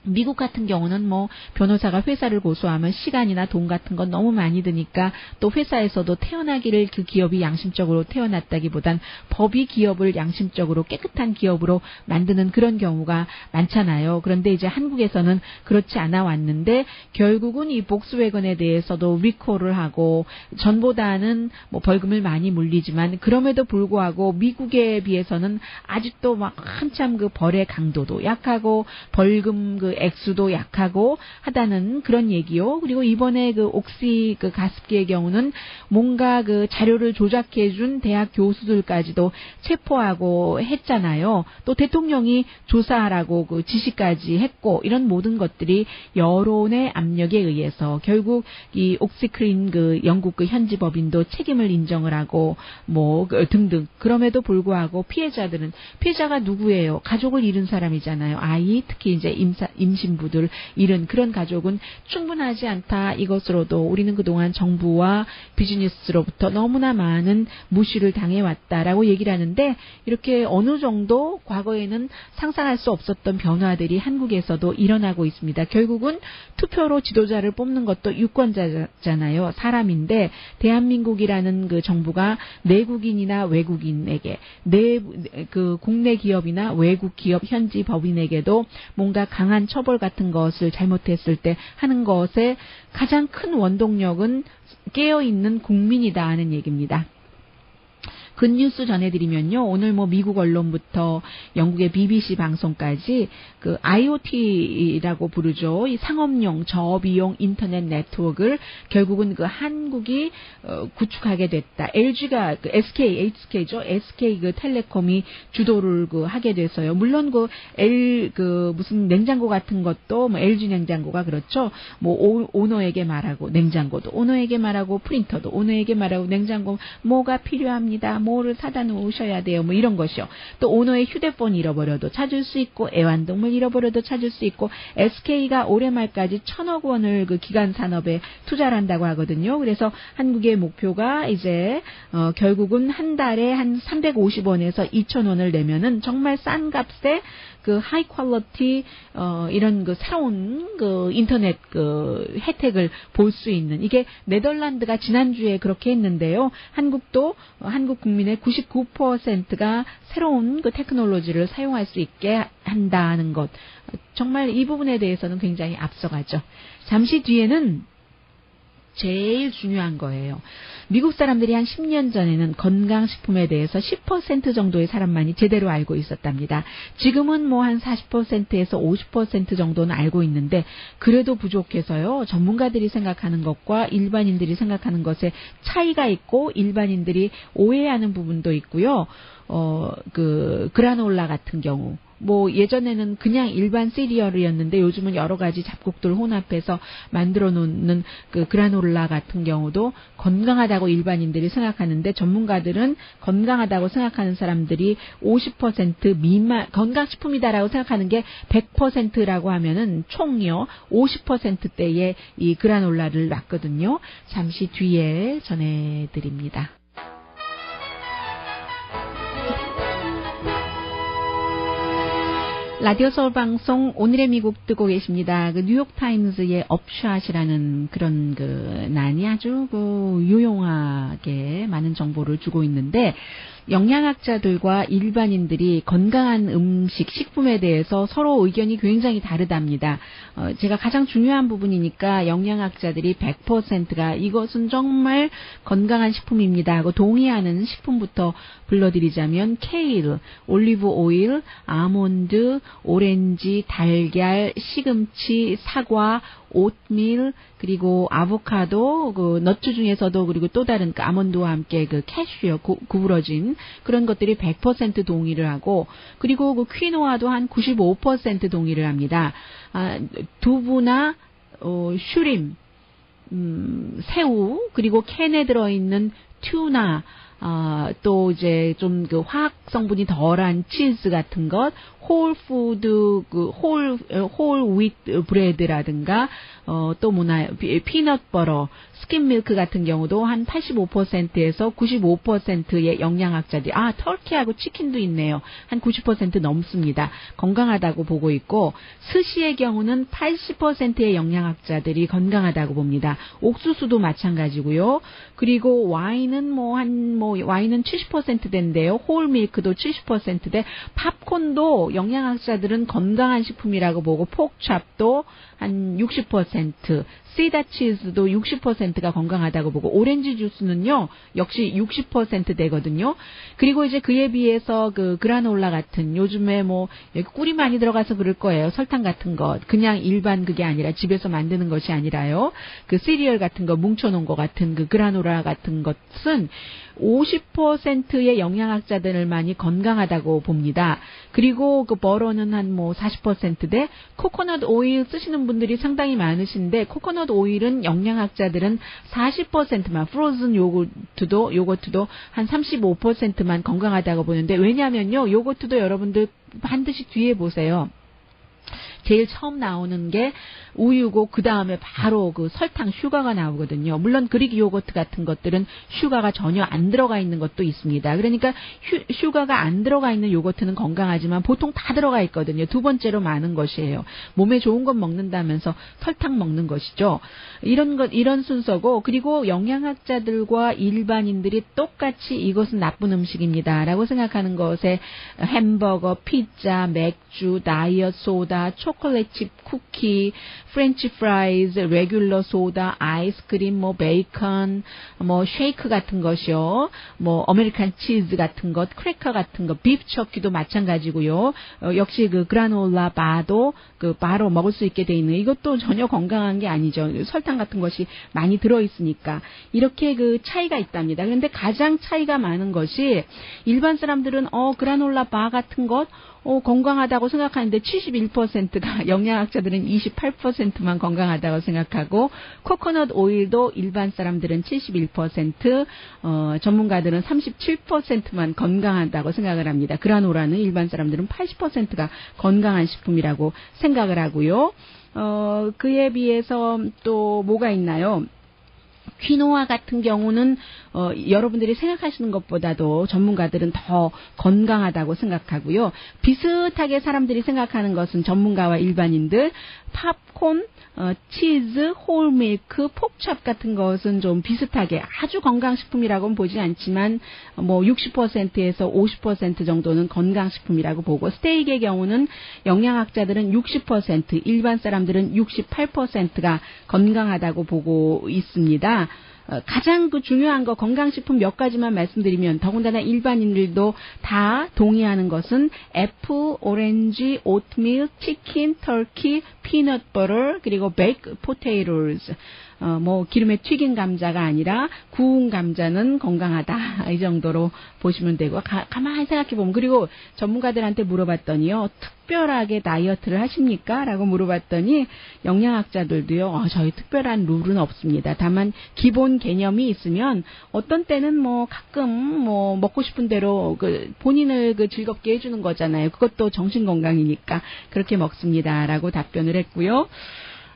미국 같은 경우는 변호사가 회사를 고소하면 시간이나 돈 같은 건 너무 많이 드니까 또 회사에서도 태어나기를 그 기업이 양심적으로 태어났다기보단 법이 기업을 양심적으로 깨끗한 기업으로 만드는 그런 경우가 많잖아요. 그런데 이제 한국에서는 그렇지 않아 왔는데 결국은 이 복스웨건에 대해서도 리콜을 하고 전보다는 벌금을 많이 물리지만 그럼에도 불구하고 미국에 비해서는 아직도 한참 벌의 강도도 약하고 벌금 액수도 약하고 하다는 그런 얘기요. 그리고 이번에 옥시 가습기의 경우는 뭔가 자료를 조작해준 대학 교수들까지도 체포하고 했잖아요. 또 대통령이 조사하라고 지시까지 했고 이런 모든 것들이 여론의 압력에 의해서 결국 이 옥시크린 영국 현지 법인도 책임을 인정을 하고 등등. 그럼에도 불구하고 피해자가 누구예요? 가족을 잃은 사람이잖아요. 아이, 특히 이제 임신부들 잃은 그런 가족은 충분하지 않다. 이것으로도 우리는 그동안 정부와 비즈니스로부터 너무나 많은 무시를 당해왔다라고 얘기를 하는데 이렇게 어느 정도 과거에는 상상할 수 없었던 변화들이 한국에서도 일어나고 있습니다. 결국은 투표로 지도자를 뽑는 것도 유권자잖아요. 사람인데 대한민국이라는 정부가 내국인이나 외국인에게 국내 기업이나 외국 기업 현지 법인에게도 뭔가 강한 처벌 같은 것을 잘못했을 때 하는 것에 가장 큰 원동력은 깨어있는 국민이다 하는 얘기입니다. 굿뉴스 전해드리면요. 오늘 미국 언론부터 영국의 BBC 방송까지 IoT라고 부르죠. 이 상업용 저비용 인터넷 네트워크를 결국은 한국이 구축하게 됐다. LG가 HK죠. SK 텔레콤이 주도를 하게 돼서요. 물론 무슨 냉장고 같은 것도 LG 냉장고가 그렇죠. 오너에게 말하고 냉장고도 오너에게 말하고 프린터도 오너에게 말하고 냉장고 뭐가 필요합니다. 뭐를 사다 놓으셔야 돼요. 이런 것이요. 또 오너의 휴대폰 잃어버려도 찾을 수 있고 애완동물 잃어버려도 찾을 수 있고 SK가 올해 말까지 1,000억 원을 기간 산업에 투자를 한다고 하거든요. 그래서 한국의 목표가 이제 결국은 한 달에 한 350원에서 2,000원을 내면은 정말 싼 값에 하이 퀄리티 이런 새로운 인터넷 혜택을 볼 수 있는 이게 네덜란드가 지난주에 그렇게 했는데요. 한국도 한국 국민의 99%가 새로운 테크놀로지를 사용할 수 있게 한다는 것. 정말 이 부분에 대해서는 굉장히 앞서가죠. 잠시 뒤에는 제일 중요한 거예요. 미국 사람들이 한 10년 전에는 건강식품에 대해서 10% 정도의 사람만이 제대로 알고 있었답니다. 지금은 한 40%에서 50% 정도는 알고 있는데 그래도 부족해서요. 전문가들이 생각하는 것과 일반인들이 생각하는 것에 차이가 있고 일반인들이 오해하는 부분도 있고요. 그라놀라 같은 경우 뭐 예전에는 그냥 일반 시리얼이었는데 요즘은 여러 가지 잡곡들 혼합해서 만들어 놓는 그 그라놀라 같은 경우도 건강하다고 일반인들이 생각하는데 전문가들은 건강하다고 생각하는 사람들이 50% 미만 건강식품이다라고 생각하는 게 100%라고 하면은 총요 50%대의 이 그라놀라를 놨거든요. 잠시 뒤에 전해드립니다. 라디오 서울 방송 오늘의 미국 듣고 계십니다. 그 뉴욕타임즈의 업샷이라는 그런 그 난이 아주 그 유용하게 많은 정보를 주고 있는데 영양학자들과 일반인들이 건강한 음식, 식품에 대해서 서로 의견이 굉장히 다르답니다. 제가 가장 중요한 부분이니까 영양학자들이 100%가 이것은 정말 건강한 식품입니다 하고 동의하는 식품부터 불러드리자면 케일, 올리브 오일, 아몬드, 오렌지, 달걀, 시금치, 사과, 오트밀, 그리고 아보카도, 그 넛츠 중에서도 그리고 또 다른 그 아몬드와 함께 그 캐슈 구부러진 그런 것들이 100% 동의를 하고 그리고 그 퀴노아도 한 95% 동의를 합니다. 두부나 슈림, 새우 그리고 캔에 들어있는 튜나 또 이제 좀 그 화학 성분이 덜한 치즈 같은 것, 홀푸드 그 홀 윗 브레드라든가 또 뭐나 피넛 버터, 스킨 밀크 같은 경우도 한 85%에서 95%의 영양학자들이 터키하고 치킨도 있네요. 한 90% 넘습니다. 건강하다고 보고 있고 스시의 경우는 80%의 영양학자들이 건강하다고 봅니다. 옥수수도 마찬가지고요. 그리고 와인은 와인은 70%대인데요. 홀 밀크도 70%대, 팝콘도 영양학자들은 건강한 식품이라고 보고 포크찹도 한 60%, 시다 치즈도 60%가 건강하다고 보고 오렌지 주스는요 역시 60%대거든요. 그리고 이제 그에 비해서 그 그라놀라 같은 요즘에 뭐 꿀이 많이 들어가서 그럴 거예요. 설탕 같은 것 그냥 일반 그게 아니라 집에서 만드는 것이 아니라요. 그 시리얼 같은 거 뭉쳐놓은 것 같은 그 그라놀라 같은 것은 50%의 영양학자들만이 건강하다고 봅니다. 그리고 그 버터는 한 40%대, 코코넛 오일 쓰시는 분들이 상당히 많으신데 코코넛 오일은 영양학자들은 40%만, 프로즌 요거트도 한 35%만 건강하다고 보는데 왜냐면요 요거트도 여러분들 반드시 뒤에 보세요. 제일 처음 나오는 게 우유고 그 다음에 바로 그 설탕, 슈가가 나오거든요. 물론 그릭 요거트 같은 것들은 슈가가 전혀 안 들어가 있는 것도 있습니다. 그러니까 슈가가 안 들어가 있는 요거트는 건강하지만 보통 다 들어가 있거든요. 두 번째로 많은 것이에요. 몸에 좋은 것 먹는다면서 설탕 먹는 것이죠. 이런 순서고 그리고 영양학자들과 일반인들이 똑같이 이것은 나쁜 음식입니다라고 생각하는 것에 햄버거, 피자, 맥주, 다이어트 소다, 초콜릿 칩 쿠키, 프렌치 프라이즈, 레귤러 소다, 아이스크림, 베이컨, 쉐이크 같은 것이요. 아메리칸 치즈 같은 것, 크래커 같은 것, 비프 터키도 마찬가지고요. 역시 그 그라놀라 바도 그 바로 먹을 수 있게 돼 있는 이것도 전혀 건강한 게 아니죠. 설탕 같은 것이 많이 들어 있으니까. 이렇게 그 차이가 있답니다. 그런데 가장 차이가 많은 것이 일반 사람들은 그라놀라 바 같은 것 건강하다고 생각하는데 71%가 영양학자들은 28%만 건강하다고 생각하고 코코넛 오일도 일반 사람들은 71%, 전문가들은 37%만 건강하다고 생각을 합니다. 그라노라는 일반 사람들은 80%가 건강한 식품이라고 생각을 하고요. 그에 비해서 또 뭐가 있나요? 퀴노아 같은 경우는 여러분들이 생각하시는 것보다도 전문가들은 더 건강하다고 생각하고요. 비슷하게 사람들이 생각하는 것은 전문가와 일반인들 팝콘, 치즈, 홀밀크, 폭찹 같은 것은 좀 비슷하게 아주 건강식품이라고는 보지 않지만 60%에서 50% 정도는 건강식품이라고 보고 스테이크의 경우는 영양학자들은 60%, 일반 사람들은 68%가 건강하다고 보고 있습니다. 가장 그 중요한 거 건강식품 몇 가지만 말씀드리면 더군다나 일반인들도 다 동의하는 것은 애플, 오렌지, 오트밀, 치킨, 터키, 피넛 버터 그리고 베이크 포테이토스 뭐 기름에 튀긴 감자가 아니라 구운 감자는 건강하다 이 정도로 보시면 되고 가만히 생각해 보면 그리고 전문가들한테 물어봤더니요 특별하게 다이어트를 하십니까? 라고 물어봤더니 영양학자들도요 저희 특별한 룰은 없습니다. 다만 기본 개념이 있으면 어떤 때는 뭐 가끔 뭐 먹고 싶은 대로 그 본인을 그 즐겁게 해주는 거잖아요. 그것도 정신 건강이니까 그렇게 먹습니다라고 답변을 했고요.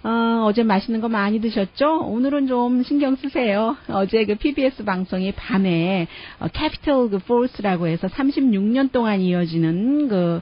어제 맛있는 거 많이 드셨죠? 오늘은 좀 신경 쓰세요. 어제 그 PBS 방송이 밤에 캐피털 그 포스라고 해서 36년 동안 이어지는 그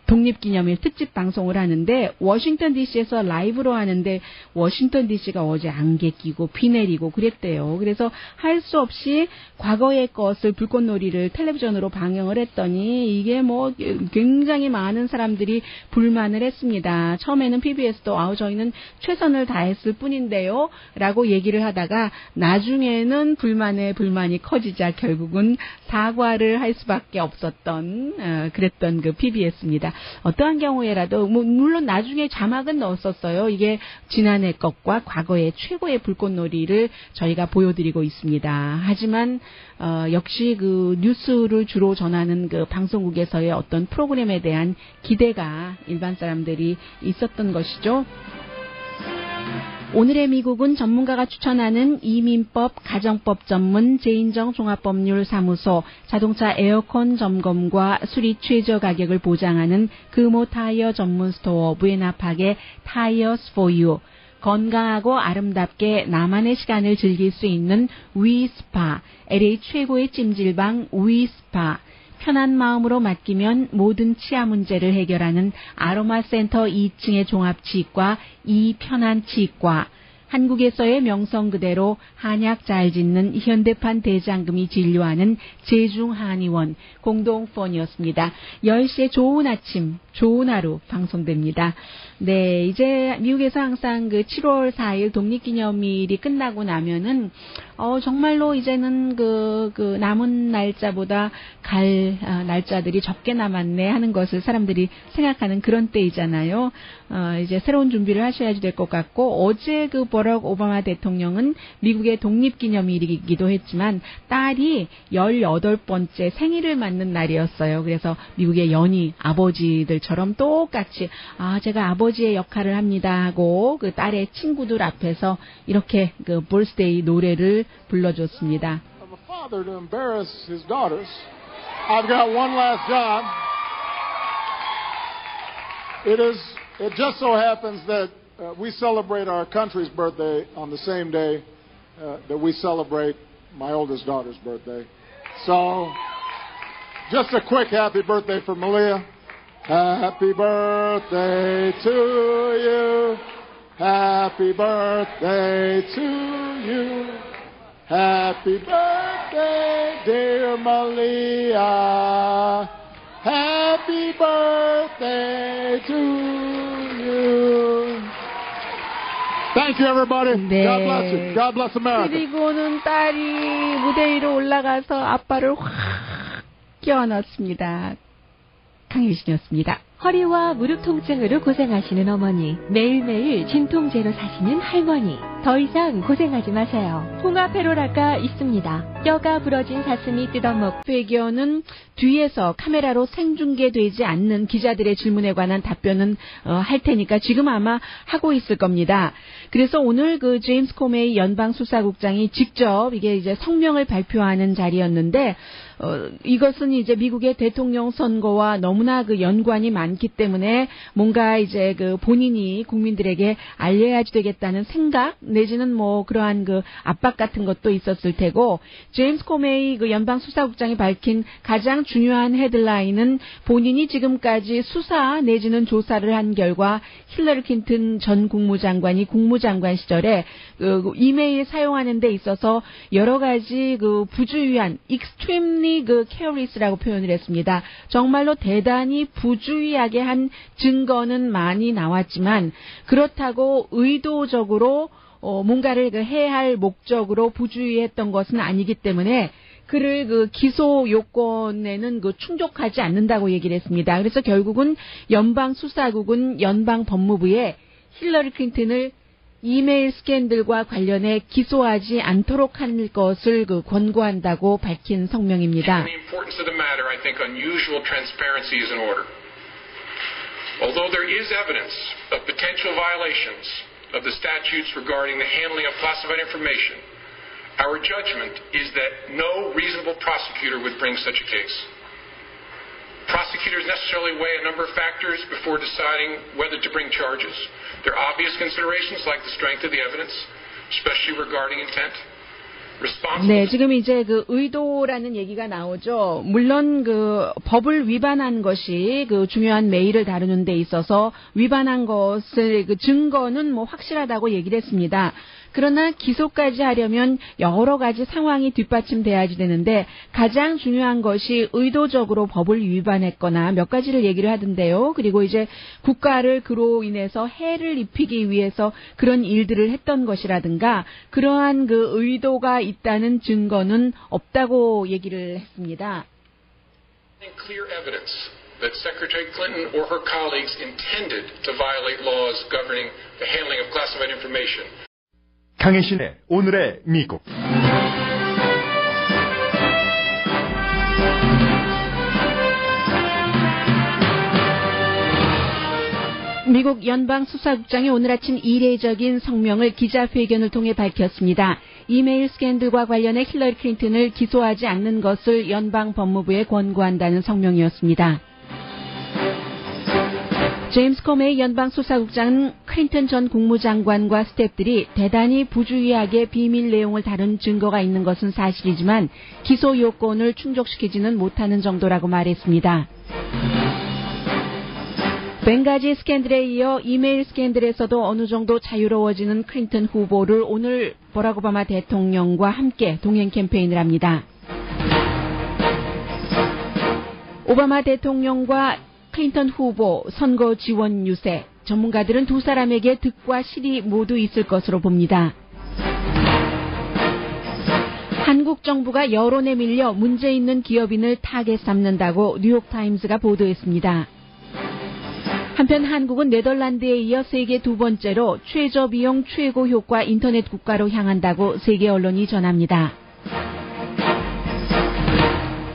독립기념일 특집 방송을 하는데 워싱턴 DC에서 라이브로 하는데 워싱턴 DC가 어제 안개 끼고 비 내리고 그랬대요. 그래서 할 수 없이 과거의 것을 불꽃놀이를 텔레비전으로 방영을 했더니 이게 뭐 굉장히 많은 사람들이 불만을 했습니다. 처음에는 PBS도 저희는 최선을 다했을 뿐인데요 라고 얘기를 하다가 나중에는 불만이 커지자 결국은 사과를 할 수밖에 없었던 그랬던 그 PBS입니다. 어떠한 경우에라도 물론 나중에 자막은 넣었었어요. 이게 지난해 것과 과거의 최고의 불꽃놀이를 저희가 보여드리고 있습니다. 하지만 역시 그 뉴스를 주로 전하는 그 방송국에서의 어떤 프로그램에 대한 기대가 일반 사람들이 있었던 것이죠. 오늘의 미국은 전문가가 추천하는 이민법, 가정법 전문 제인정 종합법률사무소, 자동차 에어컨 점검과 수리 최저 가격을 보장하는 금호 타이어 전문 스토어 부에나팍의 타이어스 포 유, 건강하고 아름답게 나만의 시간을 즐길 수 있는 위스파, LA 최고의 찜질방 위스파, 편한 마음으로 맡기면 모든 치아 문제를 해결하는 아로마 센터 2층의 종합치과 이편한치과, 한국에서의 명성 그대로 한약 잘 짓는 현대판 대장금이 진료하는 제중한의원 공동폰이었습니다. 10시에 좋은 아침, 좋은 하루 방송됩니다. 네, 이제 미국에서 항상 그 7월 4일 독립기념일이 끝나고 나면은 정말로 이제는 그 남은 날짜보다 갈 날짜들이 적게 남았네 하는 것을 사람들이 생각하는 그런 때이잖아요. 이제 새로운 준비를 하셔야지 될 것 같고 어제 그 버락 오바마 대통령은 미국의 독립기념일이기도 했지만 딸이 18번째 생일을 맞는 날이었어요. 그래서 미국의 연희 아버지들처럼 똑같이 제가 아버지의 역할을 합니다 하고 그 딸의 친구들 앞에서 이렇게 그 birthday 노래를 불러줬습니다. Of a father to embarrass his daughters. I've got one last job. It just so happens that we celebrate our country's birthday on the same day that we celebrate my oldest daughter's birthday. So, just a quick happy birthday for Malia. Happy birthday to you. Happy birthday to you. Happy birthday, dear Malia. Happy birthday to you. Thank you, everybody. 네. God bless you. God bless America. 그리고는 딸이 무대 위로 올라가서 아빠를 확 껴안았습니다. 강혜신이었습니다. 허리와 무릎 통증으로 고생하시는 어머니, 매일매일 진통제로 사시는 할머니, 더 이상 고생하지 마세요. 홍합회로라가 있습니다. 뼈가 부러진 사슴이 뜯어먹고 배경은 뒤에서 카메라로 생중계되지 않는 기자들의 질문에 관한 답변은 할 테니까 지금 아마 하고 있을 겁니다. 그래서 오늘 그 제임스 코메이 연방수사국장이 직접 이게 이제 성명을 발표하는 자리였는데 이것은 이제 미국의 대통령 선거와 너무나 그 연관이 많기 때문에 뭔가 이제 그 본인이 국민들에게 알려야지 되겠다는 생각 내지는 뭐 그러한 그 압박 같은 것도 있었을 테고 제임스 코메이 그 연방수사국장이 밝힌 가장 중요한 헤드라인은 본인이 지금까지 수사 내지는 조사를 한 결과 힐러리 클린턴 전 국무장관이 국무장관 시절에 그 이메일 사용하는 데 있어서 여러 가지 그 부주의한 extremely 그 careless라고 표현을 했습니다. 정말로 대단히 부주의하게 한 증거는 많이 나왔지만 그렇다고 의도적으로 뭔가를 그 해야 할 목적으로 부주의했던 것은 아니기 때문에 그를 그 기소 요건에는 그 충족하지 않는다고 얘기를 했습니다. 그래서 결국은 연방 수사국은 연방 법무부에 힐러리 클린턴을 이메일 스캔들과 관련해 기소하지 않도록 할 것을 권고한다고 밝힌 성명입니다. The importance of the matter, I think unusual transparency is in order. Although there is evidence of potential violations of the statutes regarding the handling of classified information, our judgment is that no reasonable prosecutor would bring such a case. Prosecutors necessarily weigh a number of factors before deciding whether to bring charges. There are obvious considerations like the strength of the evidence, especially regarding intent. 네, 지금 이제 의도라는 얘기가 나오죠. 물론 법을 위반한 것이 중요한 메일을 다루는 데 있어서 위반한 것의 증거는 확실하다고 얘기를 했습니다. 그러나 기소까지 하려면 여러 가지 상황이 뒷받침돼야지 되는데 가장 중요한 것이 의도적으로 법을 위반했거나 몇 가지를 얘기를 하던데요. 그리고 이제 국가를 그로 인해서 해를 입히기 위해서 그런 일들을 했던 것이라든가 그러한 의도가 있다는 증거는 없다고 얘기를 했습니다. Clear evidence that Secretary Clinton or her colleagues intended to violate laws governing the handling of classified information. 강혜신의 오늘의 미국. 미국 연방수사국장이 오늘 아침 이례적인 성명을 기자회견을 통해 밝혔습니다. 이메일 스캔들과 관련해 힐러리 클린턴을 기소하지 않는 것을 연방법무부에 권고한다는 성명이었습니다. 제임스 코메이 연방수사국장은 클린턴 전 국무장관과 스태프들이 대단히 부주의하게 비밀 내용을 다룬 증거가 있는 것은 사실이지만 기소 요건을 충족시키지는 못하는 정도라고 말했습니다. 벵가지 스캔들에 이어 이메일 스캔들에서도 어느 정도 자유로워지는 클린턴 후보를 오늘 버락 오바마 대통령과 함께 동행 캠페인을 합니다. 오바마 대통령과 클린턴 후보 선거 지원 유세, 전문가들은 두 사람에게 득과 실이 모두 있을 것으로 봅니다. 한국 정부가 여론에 밀려 문제 있는 기업인을 타겟 삼는다고 뉴욕타임스가 보도했습니다. 한편 한국은 네덜란드에 이어 세계 두 번째로 최저비용 최고 효과 인터넷 국가로 향한다고 세계 언론이 전합니다.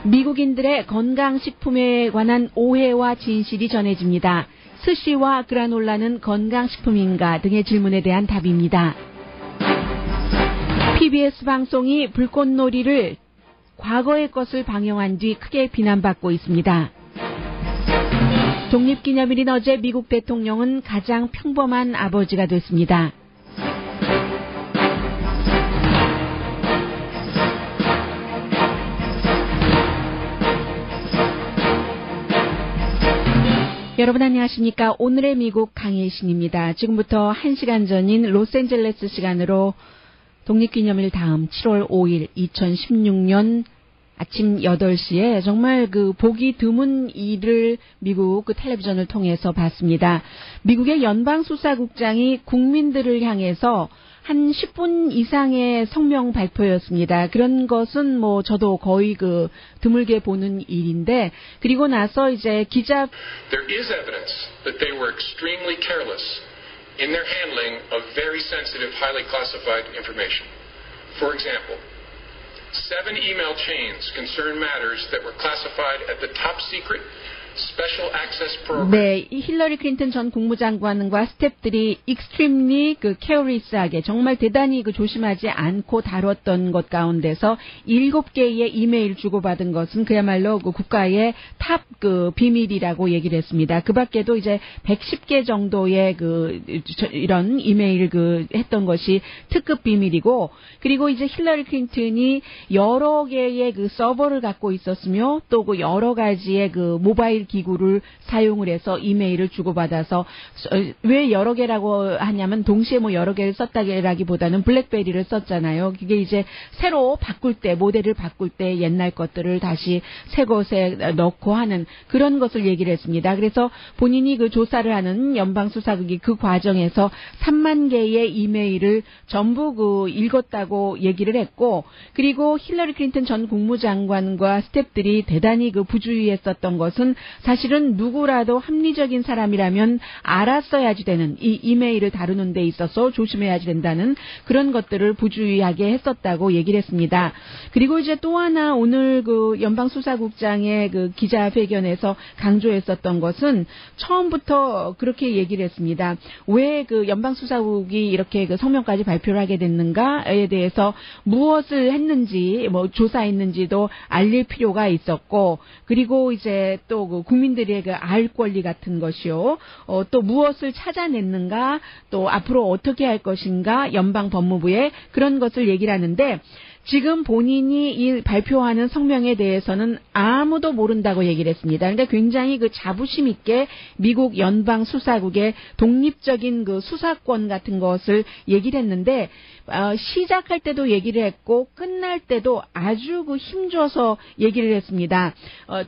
미국인들의 건강식품에 관한 오해와 진실이 전해집니다. 스시와 그라놀라는 건강식품인가 등의 질문에 대한 답입니다. PBS 방송이 불꽃놀이를 과거의 것을 방영한 뒤 크게 비난받고 있습니다. 독립기념일인 어제 미국 대통령은 가장 평범한 아버지가 됐습니다. 여러분 안녕하십니까? 오늘의 미국 강혜신입니다. 지금부터 1시간 전인 로스앤젤레스 시간으로 독립기념일 다음 7월 5일 2016년 아침 8시에 정말 보기 드문 일을 미국 텔레비전을 통해서 봤습니다. 미국의 연방수사국장이 국민들을 향해서 한 10분 이상의 성명 발표였습니다. 그런 것은 저도 거의 드물게 보는 일인데, 그리고 나서 이제 기자 There is evidence that they were extremely careless in their handling of very sensitive, highly classified information. For example, 7 email chains concern matters that were classified at the top secret Special Access Program. 네, 힐러리 클린턴 전 국무장관과 스태프들이 extremely careless하게 정말 대단히 조심하지 않고 다뤘던 것 가운데서 7개의 이메일 주고받은 것은 그야말로 국가의 탑 비밀이라고 얘기를 했습니다. 그 밖에도 이제 110개 정도의 이런 이메일 했던 것이 특급 비밀이고, 그리고 이제 힐러리 클린턴이 여러 개의 서버를 갖고 있었으며 또 여러 가지의 모바일 기구를 사용을 해서 이메일을 주고받아서, 왜 여러 개라고 하냐면 동시에 여러 개를 썼다기보다는 블랙베리를 썼잖아요. 그게 이제 새로 바꿀 때, 모델을 바꿀 때 옛날 것들을 다시 새 것에 넣고 하는 그런 것을 얘기를 했습니다. 그래서 본인이 조사를 하는 연방수사국이 그 과정에서 3만 개의 이메일을 전부 읽었다고 얘기를 했고, 그리고 힐러리 클린턴 전 국무장관과 스태프들이 대단히 부주의했었던 것은 사실은 누구라도 합리적인 사람이라면 알았어야지 되는 이 이메일을 다루는 데 있어서 조심해야지 된다는 그런 것들을 부주의하게 했었다고 얘기를 했습니다. 그리고 이제 또 하나 오늘 그 연방수사국장의 그 기자회견에서 강조했었던 것은 처음부터 그렇게 얘기를 했습니다. 왜 그 연방수사국이 이렇게 그 성명까지 발표를 하게 됐는가에 대해서 무엇을 했는지 뭐 조사했는지도 알릴 필요가 있었고, 그리고 이제 또 그 국민들의 그 알 권리 같은 것이요, 또 무엇을 찾아냈는가, 또 앞으로 어떻게 할 것인가, 연방 법무부에 그런 것을 얘기를 하는데, 지금 본인이 이 발표하는 성명에 대해서는 아무도 모른다고 얘기를 했습니다. 그러니까 굉장히 그 자부심 있게 미국 연방 수사국의 독립적인 그 수사권 같은 것을 얘기를 했는데, 시작할 때도 얘기를 했고 끝날 때도 아주 그 힘줘서 얘기를 했습니다.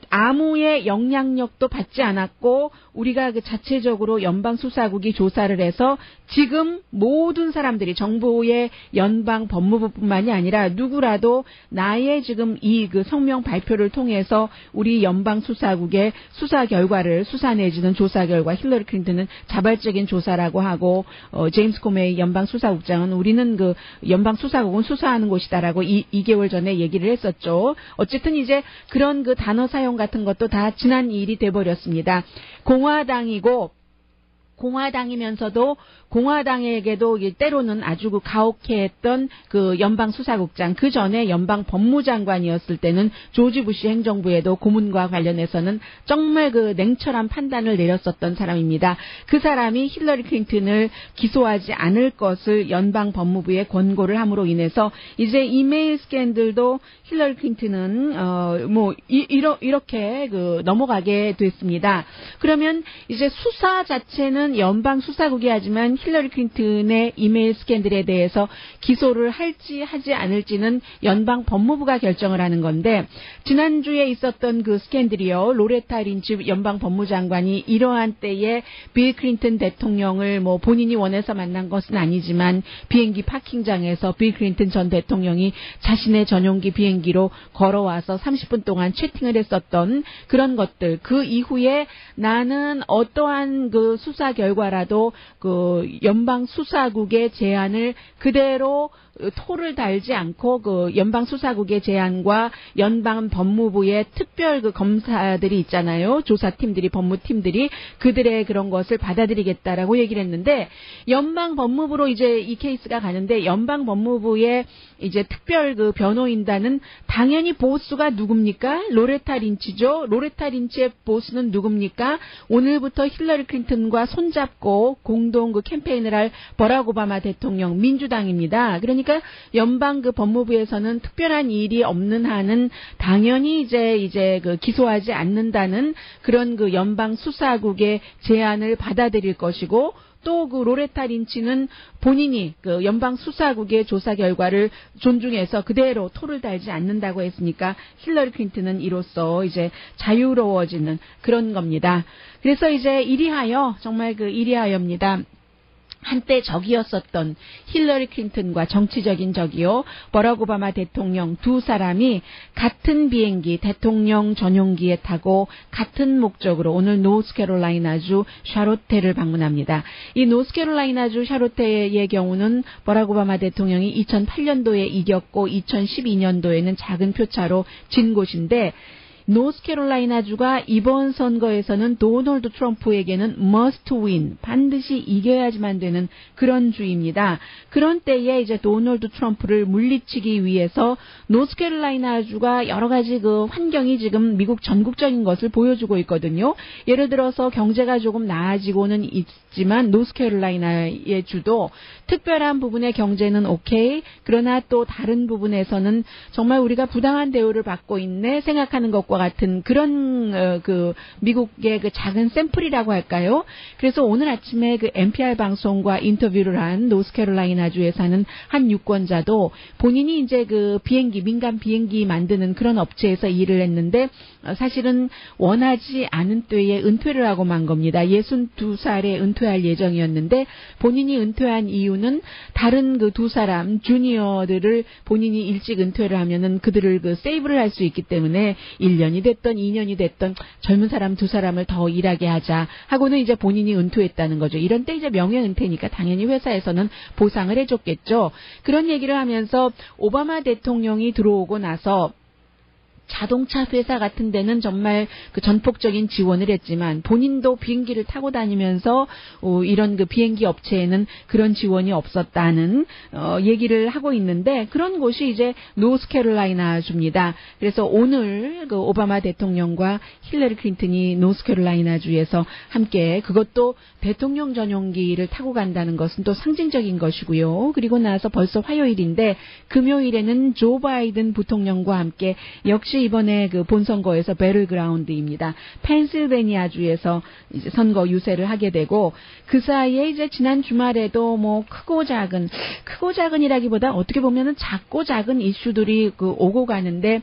아무의 영향력도 받지 않았고 우리가 그 자체적으로 연방 수사국이 조사를 해서 지금 모든 사람들이 정부의 연방 법무부뿐만이 아니라 누구라도 나의 지금 이 그 성명 발표를 통해서 우리 연방 수사국의 수사 결과를 수사 내지는 조사 결과 힐러리 클린턴은 자발적인 조사라고 하고 제임스 코메이 연방 수사국장은 우리는 그 연방 수사국은 수사하는 곳이다라고 2개월 전에 얘기를 했었죠. 어쨌든 이제 그런 그 단어 사용 같은 것도 다 지난 일이 돼버렸습니다. 공화당이면서도 공화당에게도 때로는 아주 그 가혹해했던 그 연방 수사국장, 그 전에 연방 법무장관이었을 때는 조지 부시 행정부에도 고문과 관련해서는 정말 그 냉철한 판단을 내렸었던 사람입니다. 그 사람이 힐러리 클린턴을 기소하지 않을 것을 연방 법무부에 권고를 함으로 인해서 이제 이메일 스캔들도 힐러리 클린턴은 이렇게 그 넘어가게 됐습니다. 그러면 이제 수사 자체는 연방 수사국이 하지만 힐러리 클린턴의 이메일 스캔들에 대해서 기소를 할지 하지 않을지는 연방 법무부가 결정을 하는 건데, 지난주에 있었던 그 스캔들이요, 로레타 린치 연방 법무장관이 이러한 때에 빌 클린턴 대통령을 뭐 본인이 원해서 만난 것은 아니지만 비행기 파킹장에서 빌 클린턴 전 대통령이 자신의 전용기 비행기로 걸어와서 30분 동안 채팅을 했었던 그런 것들, 그 이후에 나는 어떠한 그 수사 결과라도 그 연방 수사국의 제안을 그대로 토를 달지 않고 그 연방 수사국의 제안과 연방 법무부의 특별 그 검사들이 있잖아요. 조사팀들이, 법무팀들이 그들의 그런 것을 받아들이겠다라고 얘기를 했는데, 연방 법무부로 이제 이 케이스가 가는데 연방 법무부의 이제 특별 그 변호인단은 당연히 보스가 누굽니까? 로레타 린치죠. 로레타 린치의 보스는 누굽니까? 오늘부터 힐러리 클린턴과 손잡고 공동 그 캠페인을 할 버락 오바마 대통령, 민주당입니다. 그러니까 연방 그 법무부에서는 특별한 일이 없는 한은 당연히 이제 그 기소하지 않는다는 그런 그 연방 수사국의 제안을 받아들일 것이고, 또 그 로레타 린치는 본인이 그 연방 수사국의 조사 결과를 존중해서 그대로 토를 달지 않는다고 했으니까 힐러리 클린턴은 이로써 이제 자유로워지는 그런 겁니다. 그래서 이제 이리하여, 정말 그 이리하여입니다. 한때 적이었었던 힐러리 클린턴과 정치적인 적이요, 버락 오바마 대통령 두 사람이 같은 비행기, 대통령 전용기에 타고 같은 목적으로 오늘 노스캐롤라이나주 샤롯테를 방문합니다. 이 노스캐롤라이나주 샤롯테의 경우는 버락 오바마 대통령이 2008년도에 이겼고 2012년도에는 작은 표차로 진 곳인데, 노스캐롤라이나주가 이번 선거에서는 도널드 트럼프에게는 must win, 반드시 이겨야지만 되는 그런 주입니다. 그런 때에 이제 도널드 트럼프를 물리치기 위해서 노스캐롤라이나주가 여러 가지 그 환경이 지금 미국 전국적인 것을 보여주고 있거든요. 예를 들어서 경제가 조금 나아지고는 있지만 노스캐롤라이나의 주도 특별한 부분의 경제는 오케이, 그러나 또 다른 부분에서는 정말 우리가 부당한 대우를 받고 있네 생각하는 것과 같은 그런 그 미국의 그 작은 샘플이라고 할까요? 그래서 오늘 아침에 그 NPR 방송과 인터뷰를 한 노스캐롤라이나주에 사는 한 유권자도 본인이 이제 그 비행기, 민간 비행기 만드는 그런 업체에서 일을 했는데 사실은 원하지 않은 때에 은퇴를 하고 만 겁니다. 62살에 은퇴할 예정이었는데 본인이 은퇴한 이유는 다른 그 두 사람 주니어들을 본인이 일찍 은퇴를 하면은 그들을 그 세이브를 할 수 있기 때문에 1년 1년이 됐던 2년이 됐던 젊은 사람 2사람을 더 일하게 하자 하고는 이제 본인이 은퇴했다는 거죠. 이런 때 이제 명예 은퇴니까 당연히 회사에서는 보상을 해줬겠죠. 그런 얘기를 하면서 오바마 대통령이 들어오고 나서 자동차 회사 같은 데는 정말 그 전폭적인 지원을 했지만 본인도 비행기를 타고 다니면서 이런 그 비행기 업체에는 그런 지원이 없었다는 얘기를 하고 있는데 그런 곳이 이제 노스캐롤라이나 주입니다. 그래서 오늘 그 오바마 대통령과 힐러리 클린턴이 노스캐롤라이나 주에서 함께 그것도 대통령 전용기를 타고 간다는 것은 또 상징적인 것이고요. 그리고 나서 벌써 화요일인데 금요일에는 조 바이든 부통령과 함께 역시 이번에 그 본선거에서 배틀그라운드입니다. 펜실베니아주에서 이제 선거 유세를 하게 되고 그 사이에 이제 지난 주말에도 뭐 크고 작은이라기보다 어떻게 보면은 작고 작은 이슈들이 그 오고 가는데